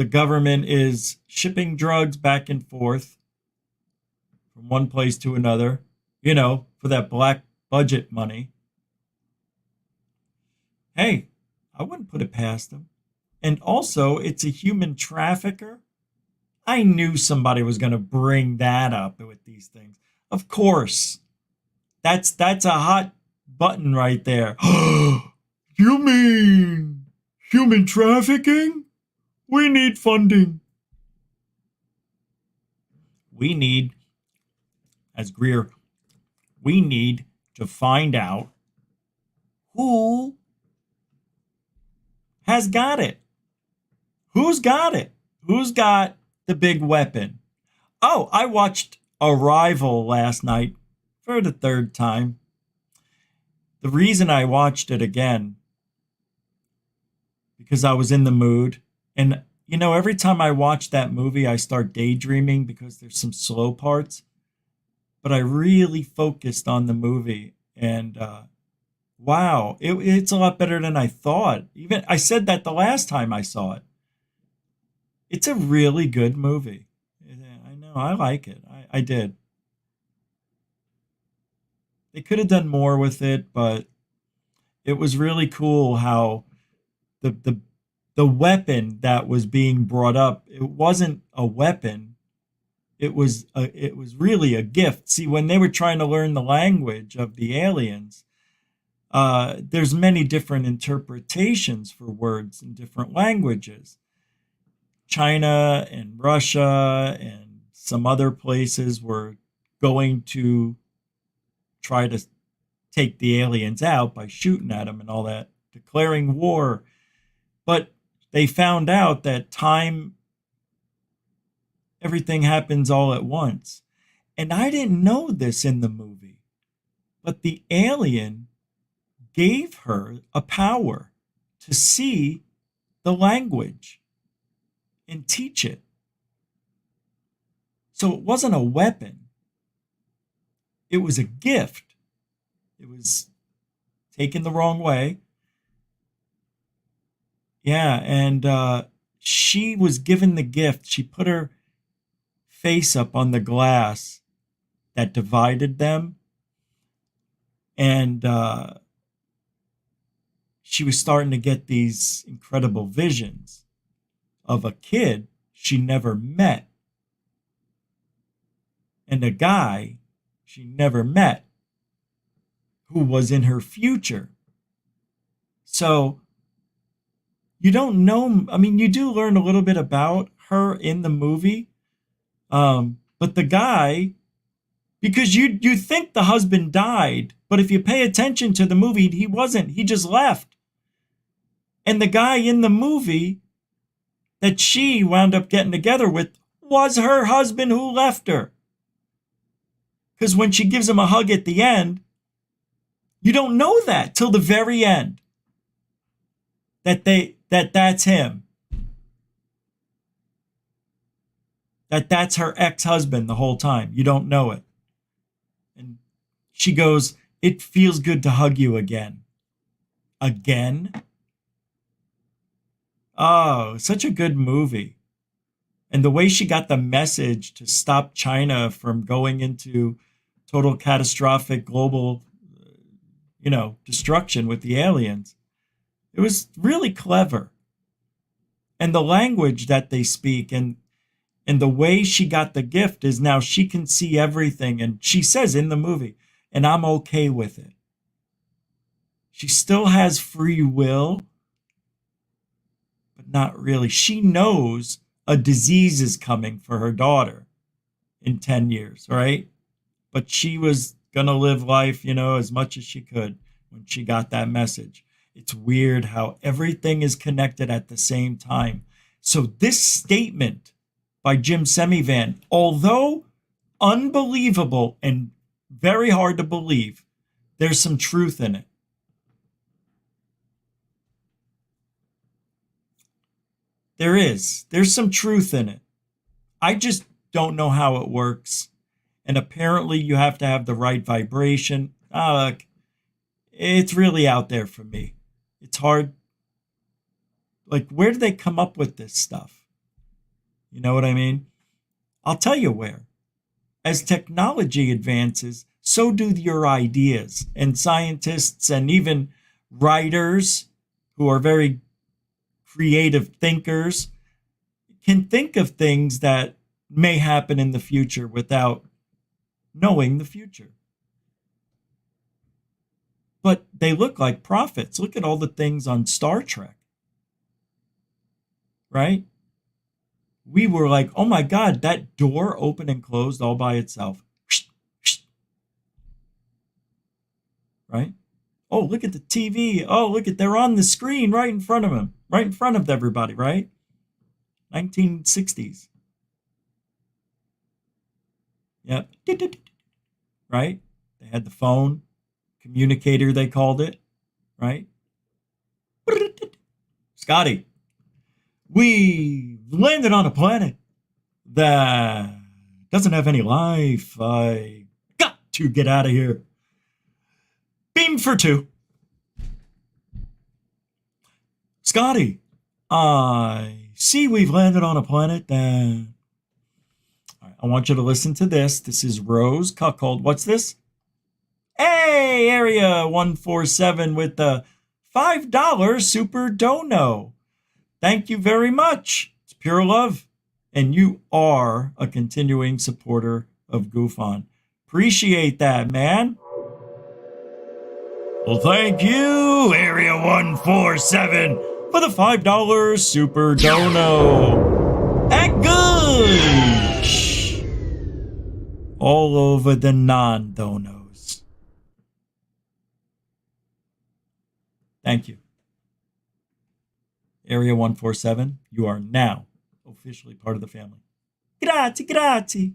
government is shipping drugs back and forth from one place to another, for that black budget money. Hey, I wouldn't put it past them. And also, it's a human trafficker. I knew somebody was going to bring that up with these things. Of course. That's a hot button right there. You mean human trafficking? We need funding. We need to find out who has got it. Who's got it? Who's got the big weapon? Oh, I watched Arrival last night for the third time. The reason I watched it again, because I was in the mood. And, every time I watch that movie, I start daydreaming because there's some slow parts. But I really focused on the movie. And, wow, it's a lot better than I thought. Even I said that the last time I saw it. It's a really good movie. I know, I like it. I did. They could have done more with it, but it was really cool how the weapon that was being brought up, it wasn't a weapon. It was really a gift. See, when they were trying to learn the language of the aliens, there's many different interpretations for words in different languages. China and Russia and some other places were going to try to take the aliens out by shooting at them and all that, declaring war. But they found out that everything happens all at once. And I didn't know this in the movie, but the alien gave her a power to see the language and teach it. So it wasn't a weapon. It was a gift. It was taken the wrong way. Yeah, and she was given the gift. She put her face up on the glass that divided them. And she was starting to get these incredible visions of a kid she never met and a guy she never met who was in her future. So you don't know. I mean, you do learn a little bit about her in the movie. But the guy, because you think the husband died, but if you pay attention to the movie, he wasn't. He just left. And the guy in the movie that she wound up getting together with was her husband who left her. Because when she gives him a hug at the end, you don't know that till the very end. That's him. That's her ex-husband the whole time. You don't know it. And she goes, "It feels good to hug you again." Again? Oh, such a good movie. And the way she got the message to stop China from going into total catastrophic global, destruction with the aliens. It was really clever. And the language that they speak and the way she got the gift is now she can see everything. And she says in the movie, and I'm okay with it. She still has free will, but not really. She knows a disease is coming for her daughter in 10 years, right? But she was going to live life, as much as she could when she got that message. It's weird how everything is connected at the same time. So this statement by Jim Semivan, although unbelievable and very hard to believe, there's some truth in it. There's some truth in it. I just don't know how it works. And apparently you have to have the right vibration. Look, it's really out there for me. It's hard. Like, where do they come up with this stuff? You know what I mean? I'll tell you where. As technology advances, so do your ideas. And scientists and even writers who are very creative thinkers can think of things that may happen in the future without knowing the future. But they look like prophets. Look at all the things on Star Trek. Right? We were like, oh my God, that door opened and closed all by itself. Right? Oh, look at the TV. Oh, look at, they're on the screen right in front of him, right in front of everybody, right? 1960s. Yep. Right? They had the phone, communicator, they called it, right? Scotty, we landed on a planet that doesn't have any life. I got to get out of here. Beam for 2. Scotty, I see we've landed on a planet that... All right, I want you to listen to this. This is Rose Cuckold. What's this? Hey, Area 147 with the $5 Super Dono. Thank you very much. It's pure love. And you are a continuing supporter of Goof On. Appreciate that, man. Well, thank you, Area 147, for the $5 Super Dono. At Gooch. All over the non-donos. Thank you. Area 147, you are now officially part of the family. Grazie, grazie.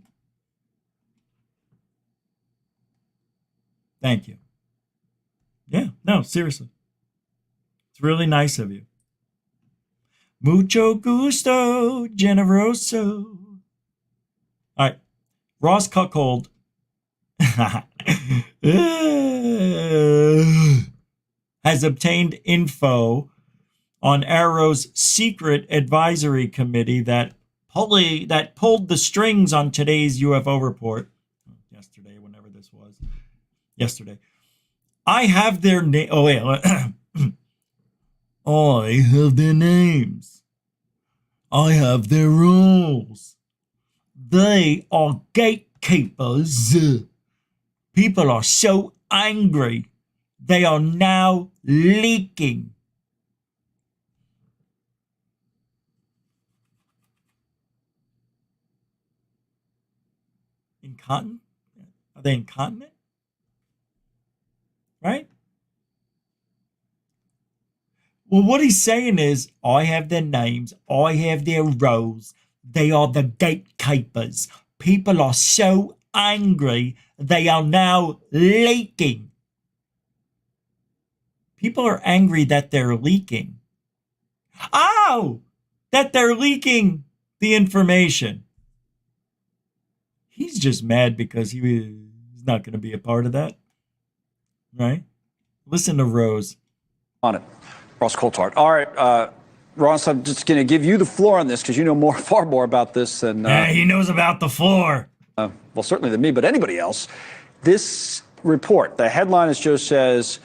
Thank you. Yeah, no, seriously. It's really nice of you. Mucho gusto, generoso. All right, Ross Cuckold has obtained info on Arrow's secret advisory committee that pulled the strings on today's UFO report. Yesterday, whenever this was. Yesterday. I have their name. Oh, wait. I have their names. I have their rules. They are gatekeepers. People are so angry. They are now leaking incontinent? Are they incontinent? Right? Well, what he's saying is, I have their names, I have their roles, they are the gatekeepers. People are so angry, they are now leaking. People are angry that they're leaking. Oh, that they're leaking the information. He's just mad because he's not going to be a part of that. Right? Listen to Rose. On it. Ross Coulthart. All right, Ross, I'm just going to give you the floor on this because you know far more about this than... he knows about the floor. Well, certainly than me, but anybody else. This report, the headline, as Joe says,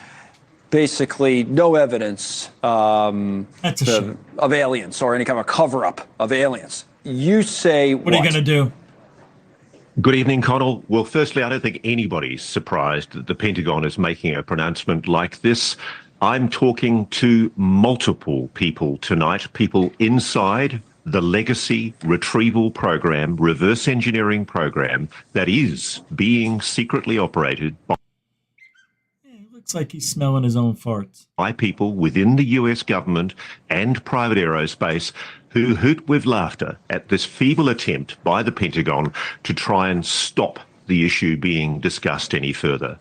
basically no evidence of aliens or any kind of cover-up of aliens. You say what are you going to do? Good evening, Connell. Well, firstly, I don't think anybody's surprised that the Pentagon is making a pronouncement like this. I'm talking to multiple people tonight, people inside the legacy retrieval program, reverse engineering program that is being secretly operated by... Looks like he's smelling his own farts. ...by people within the US government and private aerospace who hoot with laughter at this feeble attempt by the Pentagon to try and stop the issue being discussed any further.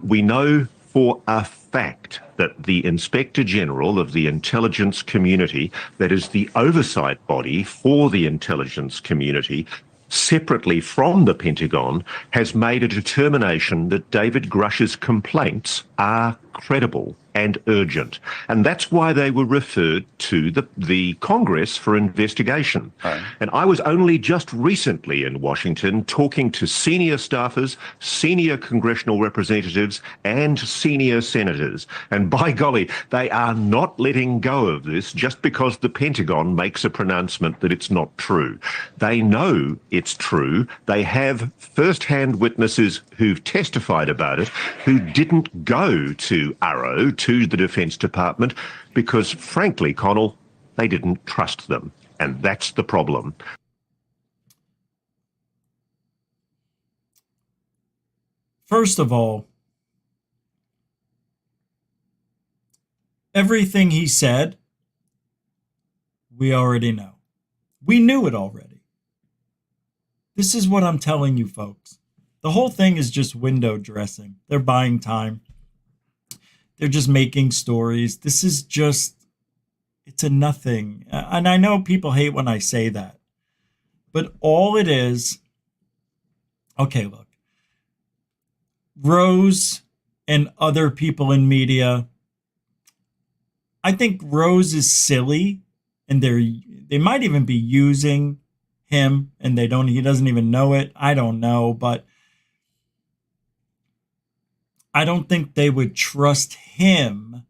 We know for a fact that the Inspector General of the intelligence community, that is the oversight body for the intelligence community, separately from the Pentagon, has made a determination that David Grush's complaints are credible and urgent. And that's why they were referred to the Congress for investigation. Right. And I was only just recently in Washington talking to senior staffers, senior congressional representatives, and senior senators. And by golly, they are not letting go of this just because the Pentagon makes a pronouncement that it's not true. They know it's true. They have first-hand witnesses who've testified about it, who didn't go to Arrow, to the Defense Department, because frankly, Connell, they didn't trust them. And that's the problem. First of all, everything he said, we already know. We knew it already. This is what I'm telling you, folks. The whole thing is just window dressing. They're buying time. They're just making stories. This is just, it's a nothing. And I know people hate when I say that. But all it is, okay, look. Rose and other people in media, I think Rose is silly, and they might even be using him, and he doesn't even know it. I don't know, but I don't think they would trust him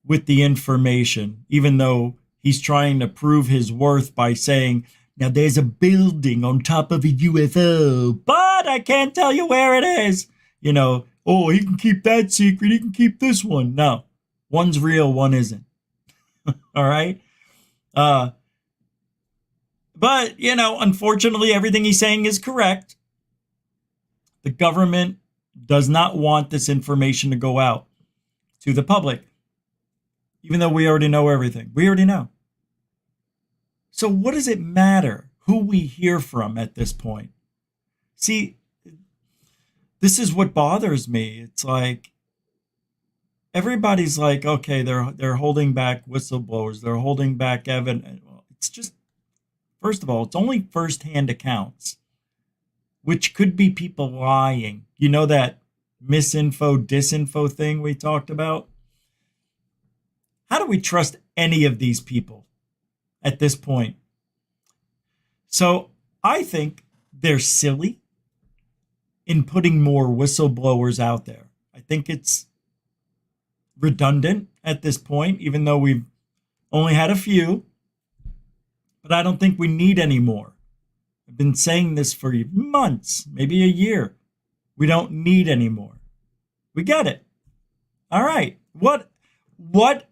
with the information, even though he's trying to prove his worth by saying, now there's a building on top of a UFO, but I can't tell you where it is. You know, oh, he can keep that secret. He can keep this one. No, one's real, one isn't. All right. But, you know, unfortunately, everything he's saying is correct. The government does not want this information to go out to the public, even though we already know everything. We already know. So what does it matter who we hear from at this point? See, this is what bothers me. It's like everybody's like, okay, they're holding back whistleblowers. They're holding back evidence. It's just, first of all, it's only firsthand accounts, which could be people lying. You know that misinfo, disinfo thing we talked about? How do we trust any of these people at this point? So I think they're silly in putting more whistleblowers out there. I think it's redundant at this point, even though we've only had a few. But I don't think we need any more. I've been saying this for months, maybe a year. We don't need any more. We get it. All right. What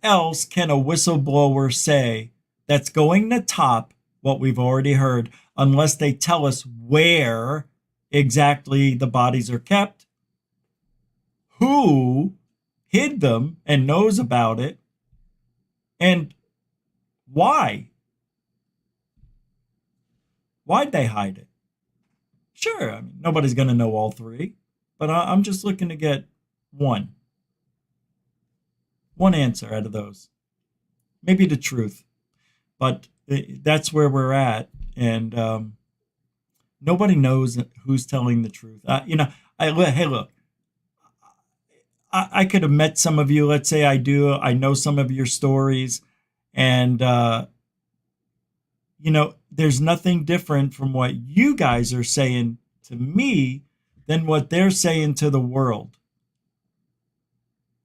else can a whistleblower say that's going to top what we've already heard unless they tell us where exactly the bodies are kept, who hid them and knows about it, and why. Why'd they hide it? Sure, I mean, nobody's going to know all three, but I'm just looking to get one answer out of those. Maybe the truth, but that's where we're at, and nobody knows who's telling the truth. Hey, look, I could have met some of you. Let's say I do. I know some of your stories, and there's nothing different from what you guys are saying to me than what they're saying to the world.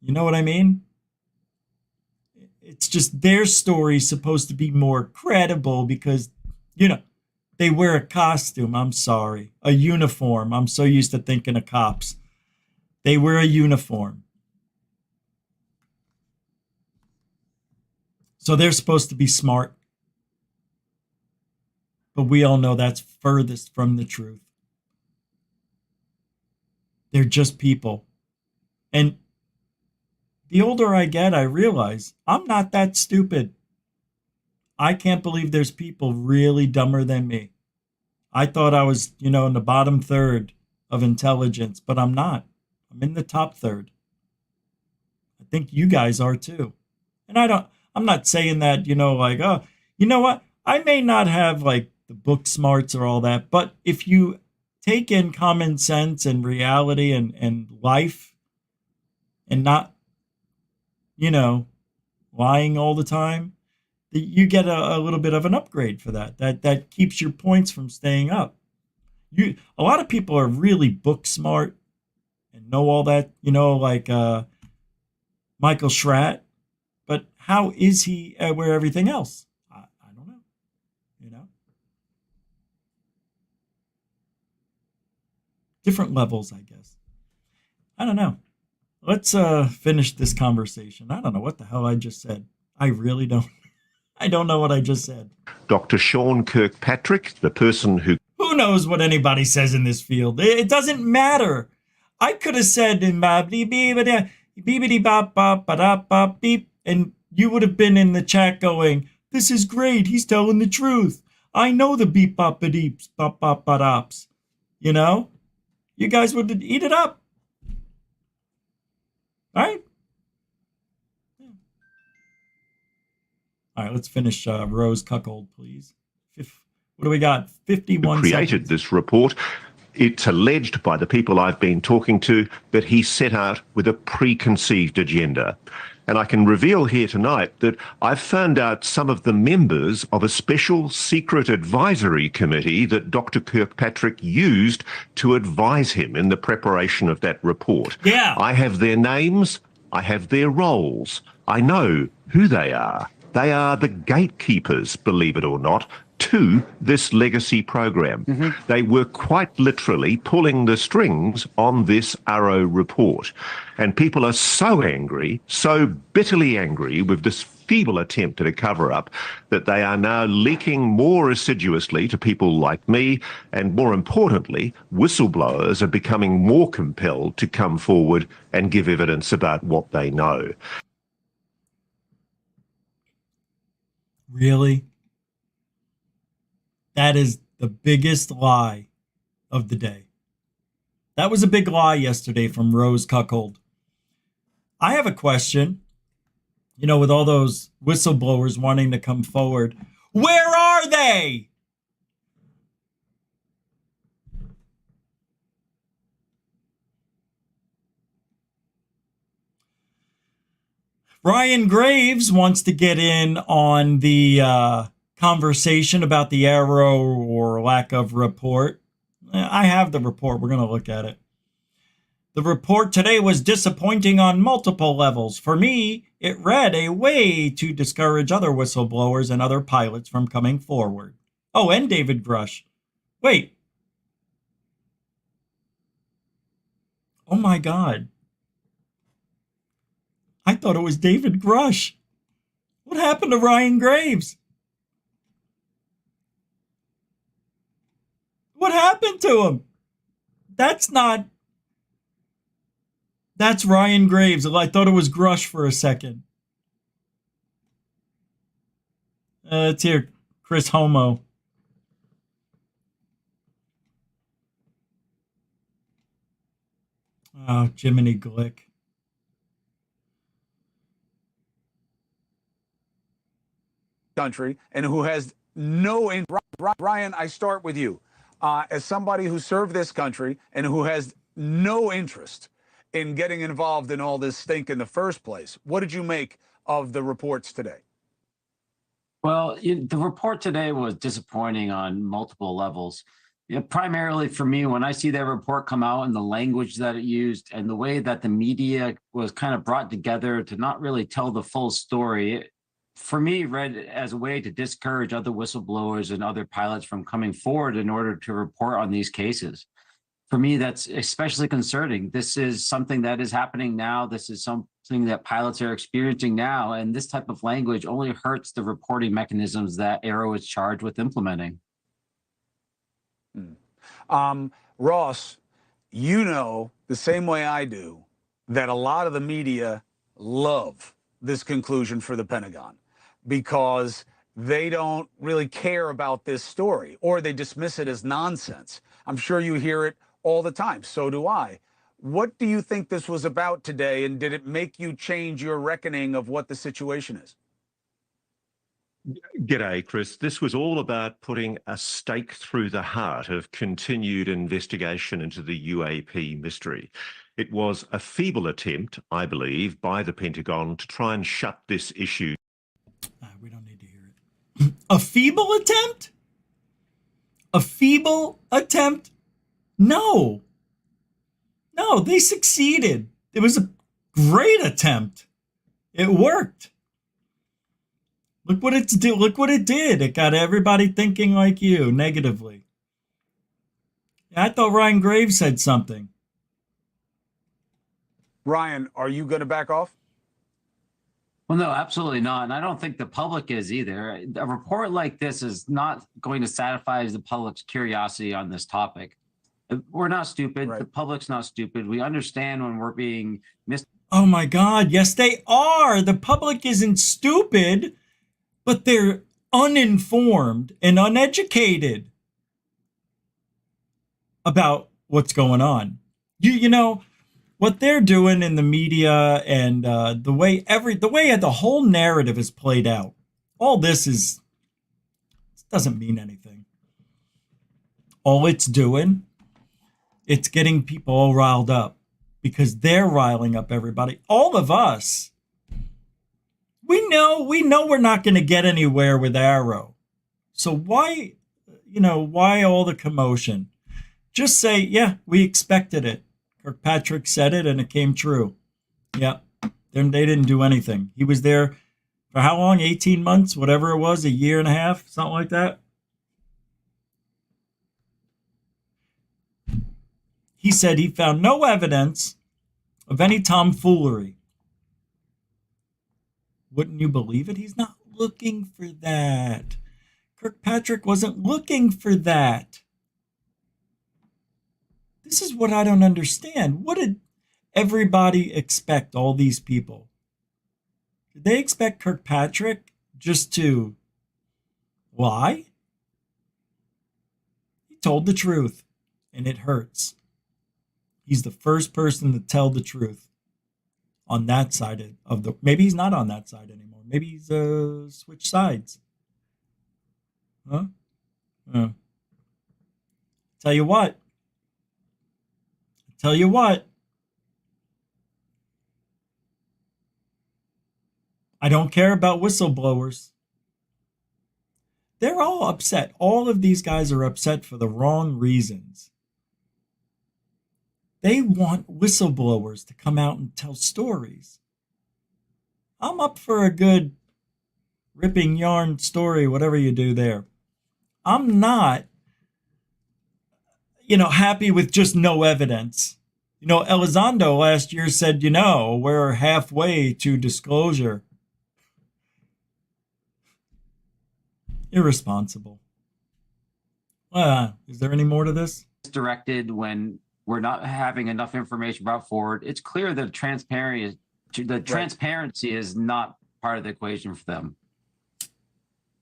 You know what I mean? It's just their story's supposed to be more credible because, they wear a costume. I'm sorry. A uniform. I'm so used to thinking of cops. They wear a uniform. So they're supposed to be smart. But we all know that's furthest from the truth. They're just people. And the older I get, I realize I'm not that stupid. I can't believe there's people really dumber than me. I thought I was, in the bottom third of intelligence, but I'm not. I'm in the top third. I think you guys are too. And I'm not saying that, oh, you know what? I may not have the book smarts or all that, but if you take in common sense and reality and life and not, lying all the time, you get a little bit of an upgrade for that. That keeps your points from staying up. A lot of people are really book smart and know all that, Michael Schratt, but how is he where everything else? I don't know. Different levels, I guess. I don't know. Let's finish this conversation. I don't know what the hell I just said. I really don't. I don't know what I just said. Dr. Sean Kirkpatrick, the person who... Who knows what anybody says in this field? It doesn't matter. I could have said beepity bop bop ba bop beep, and you would have been in the chat going, "This is great. He's telling the truth. I know the beep bop ba deeps bop bop ba dops." You guys would eat it up. All right? All right, let's finish Rose Cuckold, please. What do we got? 51 created seconds. This report. It's alleged by the people I've been talking to that he set out with a preconceived agenda. And I can reveal here tonight that I've found out some of the members of a special secret advisory committee that Dr. Kirkpatrick used to advise him in the preparation of that report. Yeah. I have their names. I have their roles. I know who they are. They are the gatekeepers, believe it or not, to this legacy program. They were quite literally pulling the strings on this Arrow report. And people are so angry, so bitterly angry with this feeble attempt at a cover-up that they are now leaking more assiduously to people like me, and more importantly, whistleblowers are becoming more compelled to come forward and give evidence about what they know. Really? That is the biggest lie of the day. That was a big lie yesterday from Rose Cuckold. I have a question. With all those whistleblowers wanting to come forward, where are they? Ryan Graves wants to get in on the conversation about the Arrow or lack of report. I have the report. We're going to look at it. The report today was disappointing on multiple levels. For me, it read a way to discourage other whistleblowers and other pilots from coming forward. Oh, and David Grush. Wait. Oh my God. I thought it was David Grush. What happened to Ryan Graves? What happened to him? That's Ryan Graves. I thought it was Grush for a second. Let's hear Chris Homo. Oh, Jiminy Glick. Country and who has no Brian, I start with you. As somebody who served this country and who has no interest in getting involved in all this stink in the first place, what did you make of the reports today? Well, the report today was disappointing on multiple levels. Primarily for me, when I see that report come out and the language that it used and the way that the media was kind of brought together to not really tell the full story, for me, read as a way to discourage other whistleblowers and other pilots from coming forward in order to report on these cases. For me, that's especially concerning. This is something that is happening now. This is something that pilots are experiencing now. And this type of language only hurts the reporting mechanisms that Aero is charged with implementing. Ross, you know the same way I do that a lot of the media love this conclusion for the Pentagon because they don't really care about this story or they dismiss it as nonsense. I'm sure you hear it all the time. So do I. What do you think this was about today, and did it make you change your reckoning of what the situation is? G'day, Chris. This was all about putting a stake through the heart of continued investigation into the UAP mystery. It was a feeble attempt, I believe, by the Pentagon to try and shut this issue. We don't need to hear it. A feeble attempt? A feeble attempt? No. No, they succeeded. It was a great attempt. It worked. Look what it did. It got everybody thinking like you, negatively. I thought Ryan Graves said something. Ryan, are you going to back off? Well, no, absolutely not. And I don't think the public is either. A report like this is not going to satisfy the public's curiosity on this topic. We're not stupid. Right. The public's not stupid. We understand when we're being Oh my God. Yes, they are. The public isn't stupid, but they're uninformed and uneducated about what's going on. You know what they're doing in the media and the way the whole narrative is played out. All this doesn't mean anything. All it's doing, it's getting people all riled up because they're riling up everybody. All of us. We know we're not going to get anywhere with Arrow. So why all the commotion? Just say, yeah, we expected it. Kirkpatrick said it and it came true. Yeah, they didn't do anything. He was there for how long? 18 months, whatever it was, a year and a half, something like that. He said he found no evidence of any tomfoolery. Wouldn't you believe it? He's not looking for that. Kirkpatrick wasn't looking for that. This is what I don't understand. What did everybody expect, all these people? Did they expect Kirkpatrick just to lie? He told the truth, and it hurts. He's the first person to tell the truth on that side of the... Maybe he's not on that side anymore. Maybe he's switched sides. Huh? Tell you what. I don't care about whistleblowers. They're all upset. All of these guys are upset for the wrong reasons. They want whistleblowers to come out and tell stories. I'm up for a good ripping yarn story, whatever you do there. I'm not, happy with just no evidence. Elizondo last year said, we're halfway to disclosure. Irresponsible. Is there any more to this? Directed when we're not having enough information brought forward. It's clear that transparency is not part of the equation for them.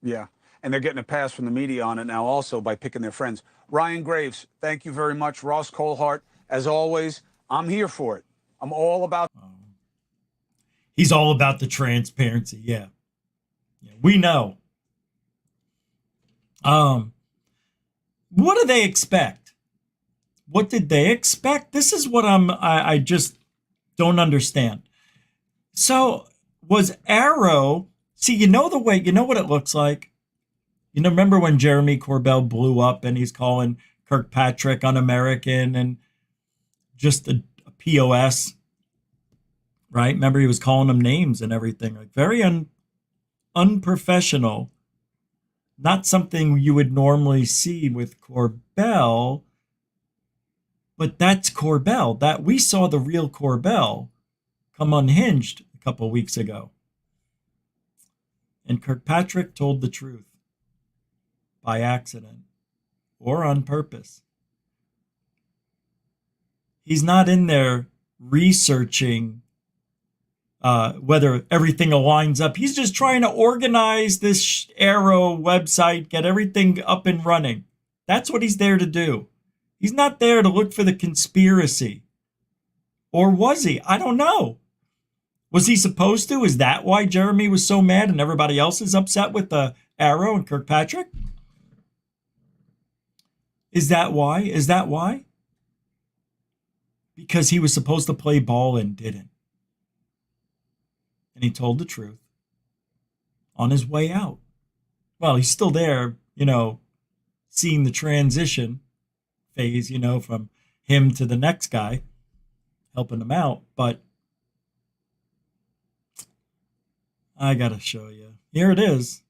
Yeah. And they're getting a pass from the media on it now also by picking their friends. Ryan Graves, thank you very much. Ross Coulthart, as always, I'm here for it. I'm all about. He's all about the transparency. Yeah, we know. What do they expect? What did they expect? This is what I just don't understand. So was Arrow, see, you know what it looks like? Remember when Jeremy Corbell blew up and he's calling Kirkpatrick un-American and just a POS, right? Remember he was calling them names and everything, like very unprofessional. Not something you would normally see with Corbell, but that's Corbell. That we saw the real Corbell come unhinged a couple of weeks ago. And Kirkpatrick told the truth. By accident or on purpose. He's not in there researching whether everything aligns up. He's just trying to organize this Arrow website, get everything up and running. That's what he's there to do. He's not there to look for the conspiracy. Or was he? I don't know. Was he supposed to? Is that why Jeremy was so mad and everybody else is upset with the Arrow and Kirkpatrick? Is that why? Is that why? Because he was supposed to play ball and didn't. And he told the truth on his way out. Well, he's still there, seeing the transition phase, from him to the next guy, helping him out. But I got to show you. Here it is.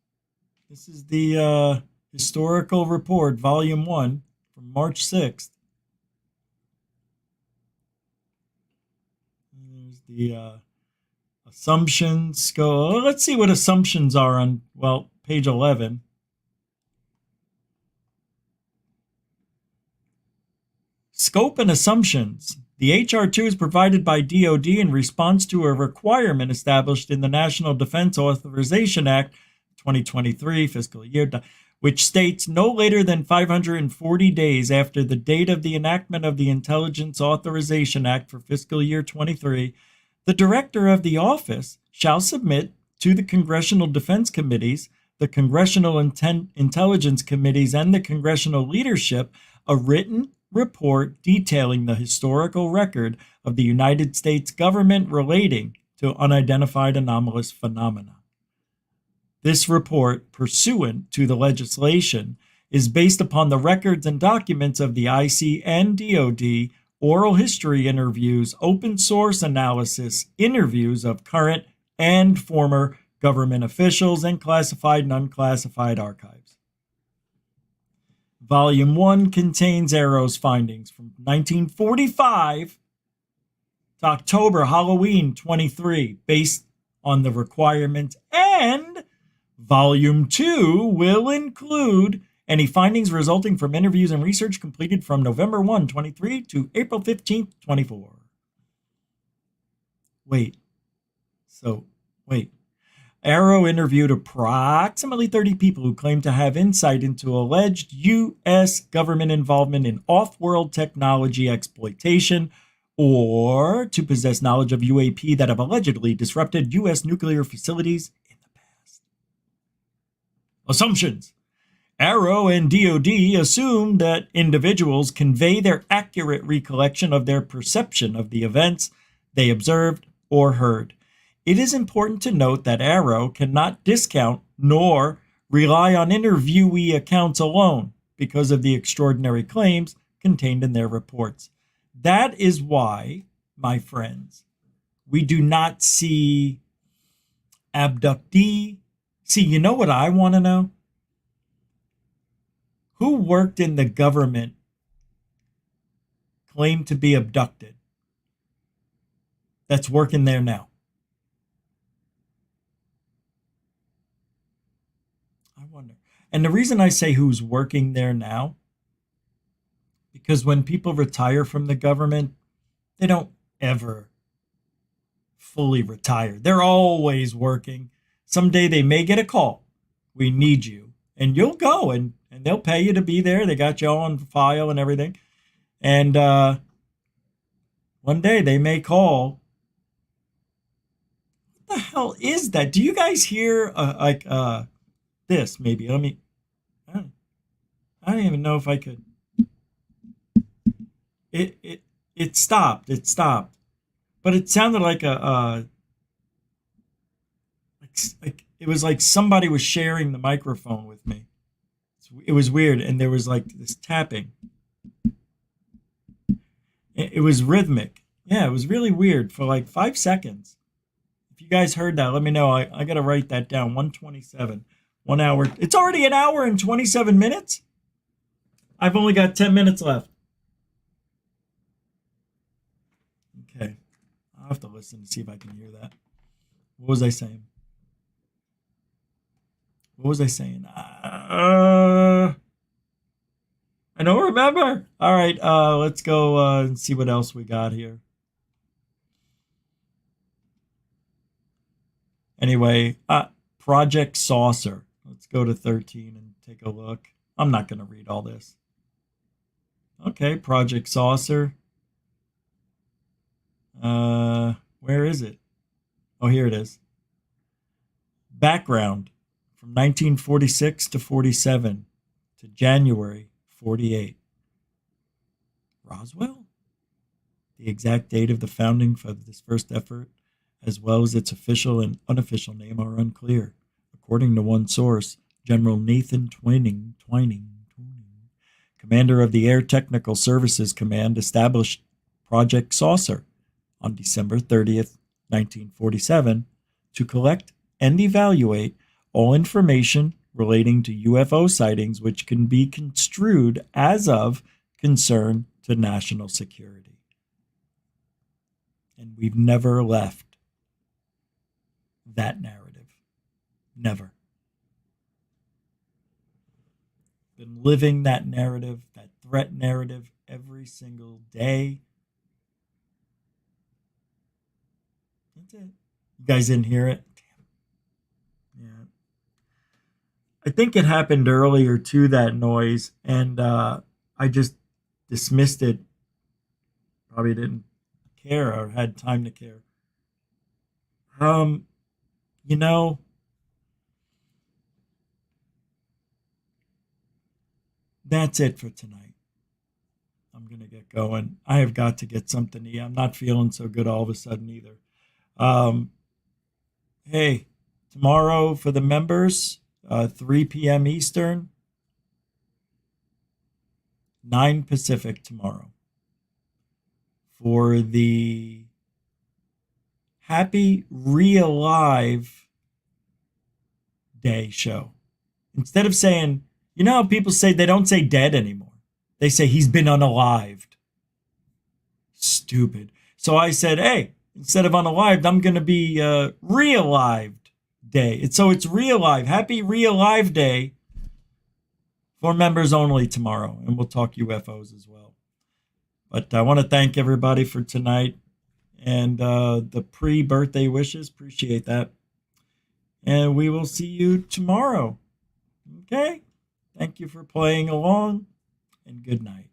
This is the Historical Report, Volume 1. From March 6th. There's the assumptions. Let's see what assumptions are on, page 11. Scope and assumptions. The H.R. 2 is provided by DoD in response to a requirement established in the National Defense Authorization Act 2023 fiscal year, which states no later than 540 days after the date of the enactment of the Intelligence Authorization Act for fiscal year 23, the director of the office shall submit to the Congressional Defense Committees, the Congressional Intelligence Committees, and the Congressional leadership a written report detailing the historical record of the United States government relating to unidentified anomalous phenomena. This report, pursuant to the legislation, is based upon the records and documents of the IC and DoD, oral history interviews, open source analysis, interviews of current and former government officials, and classified and unclassified archives. Volume 1 contains Arrow's findings from 1945 to October, Halloween 23, based on the requirements, and Volume 2 will include any findings resulting from interviews and research completed from November 1, 23 to April 15, 24. Wait. Arrow interviewed approximately 30 people who claimed to have insight into alleged U.S. government involvement in off-world technology exploitation or to possess knowledge of UAP that have allegedly disrupted U.S. nuclear facilities in the past. Assumptions. Arrow and DoD assume that individuals convey their accurate recollection of their perception of the events they observed or heard. It is important to note that Arrow cannot discount nor rely on interviewee accounts alone because of the extraordinary claims contained in their reports. That is why, my friends, we do not see abductee. See, you know what I want to know? Who worked in the government claimed to be abducted that's working there now? I wonder. And the reason I say who's working there now Because when people retire from the government, they don't ever fully retire. They're always working. Someday they may get a call. We need you. And you'll go, and they'll pay you to be there. They got you all on file and everything. And one day they may call. What the hell is that? Do you guys hear this? Maybe. I don't even know if I could. It stopped. It stopped. But it sounded like like it was like somebody was sharing the microphone with me. It was weird, and there was like this tapping. It was rhythmic. Yeah, it was really weird for like 5 seconds. If you guys heard that, let me know. I got to write that down. 127. 1 hour. It's already an hour and 27 minutes? I've only got 10 minutes left. Okay. I'll have to listen to see if I can hear that. What was I saying? What was I saying? I don't remember. All right, let's go and see what else we got here. Anyway, Project Saucer. Let's go to 13 and take a look. I'm not going to read all this. Okay, Project Saucer. Where is it? Oh, here it is. Background from 1946 to 47 to January 48. Roswell? The exact date of the founding for this first effort, as well as its official and unofficial name, are unclear. According to one source, General Nathan Twining, commander of the Air Technical Services Command, established Project Saucer on December 30th, 1947, to collect and evaluate all information relating to UFO sightings which can be construed as of concern to national security. And we've never left that narrative. Never. Been living that narrative, that threat narrative, every single day. That's it. You guys didn't hear it? Damn. Yeah. I think it happened earlier to that noise, and I just dismissed it. Probably didn't care or had time to care. You know, that's it for tonight. I'm going to get going. I have got to get something to eat. I'm not feeling so good all of a sudden either. Hey, tomorrow for the members, 3 p.m. Eastern, 9 Pacific tomorrow. For the Happy Realive Day show. Instead of saying, you know how people say they don't say dead anymore. They say he's been unalived. Stupid. So I said, hey, instead of unalived, I'm going to be realived day. So it's realive. Happy Realive Day for members only tomorrow. And we'll talk UFOs as well. But I want to thank everybody for tonight and the pre-birthday wishes. Appreciate that. And we will see you tomorrow. Okay? Thank you for playing along, and good night.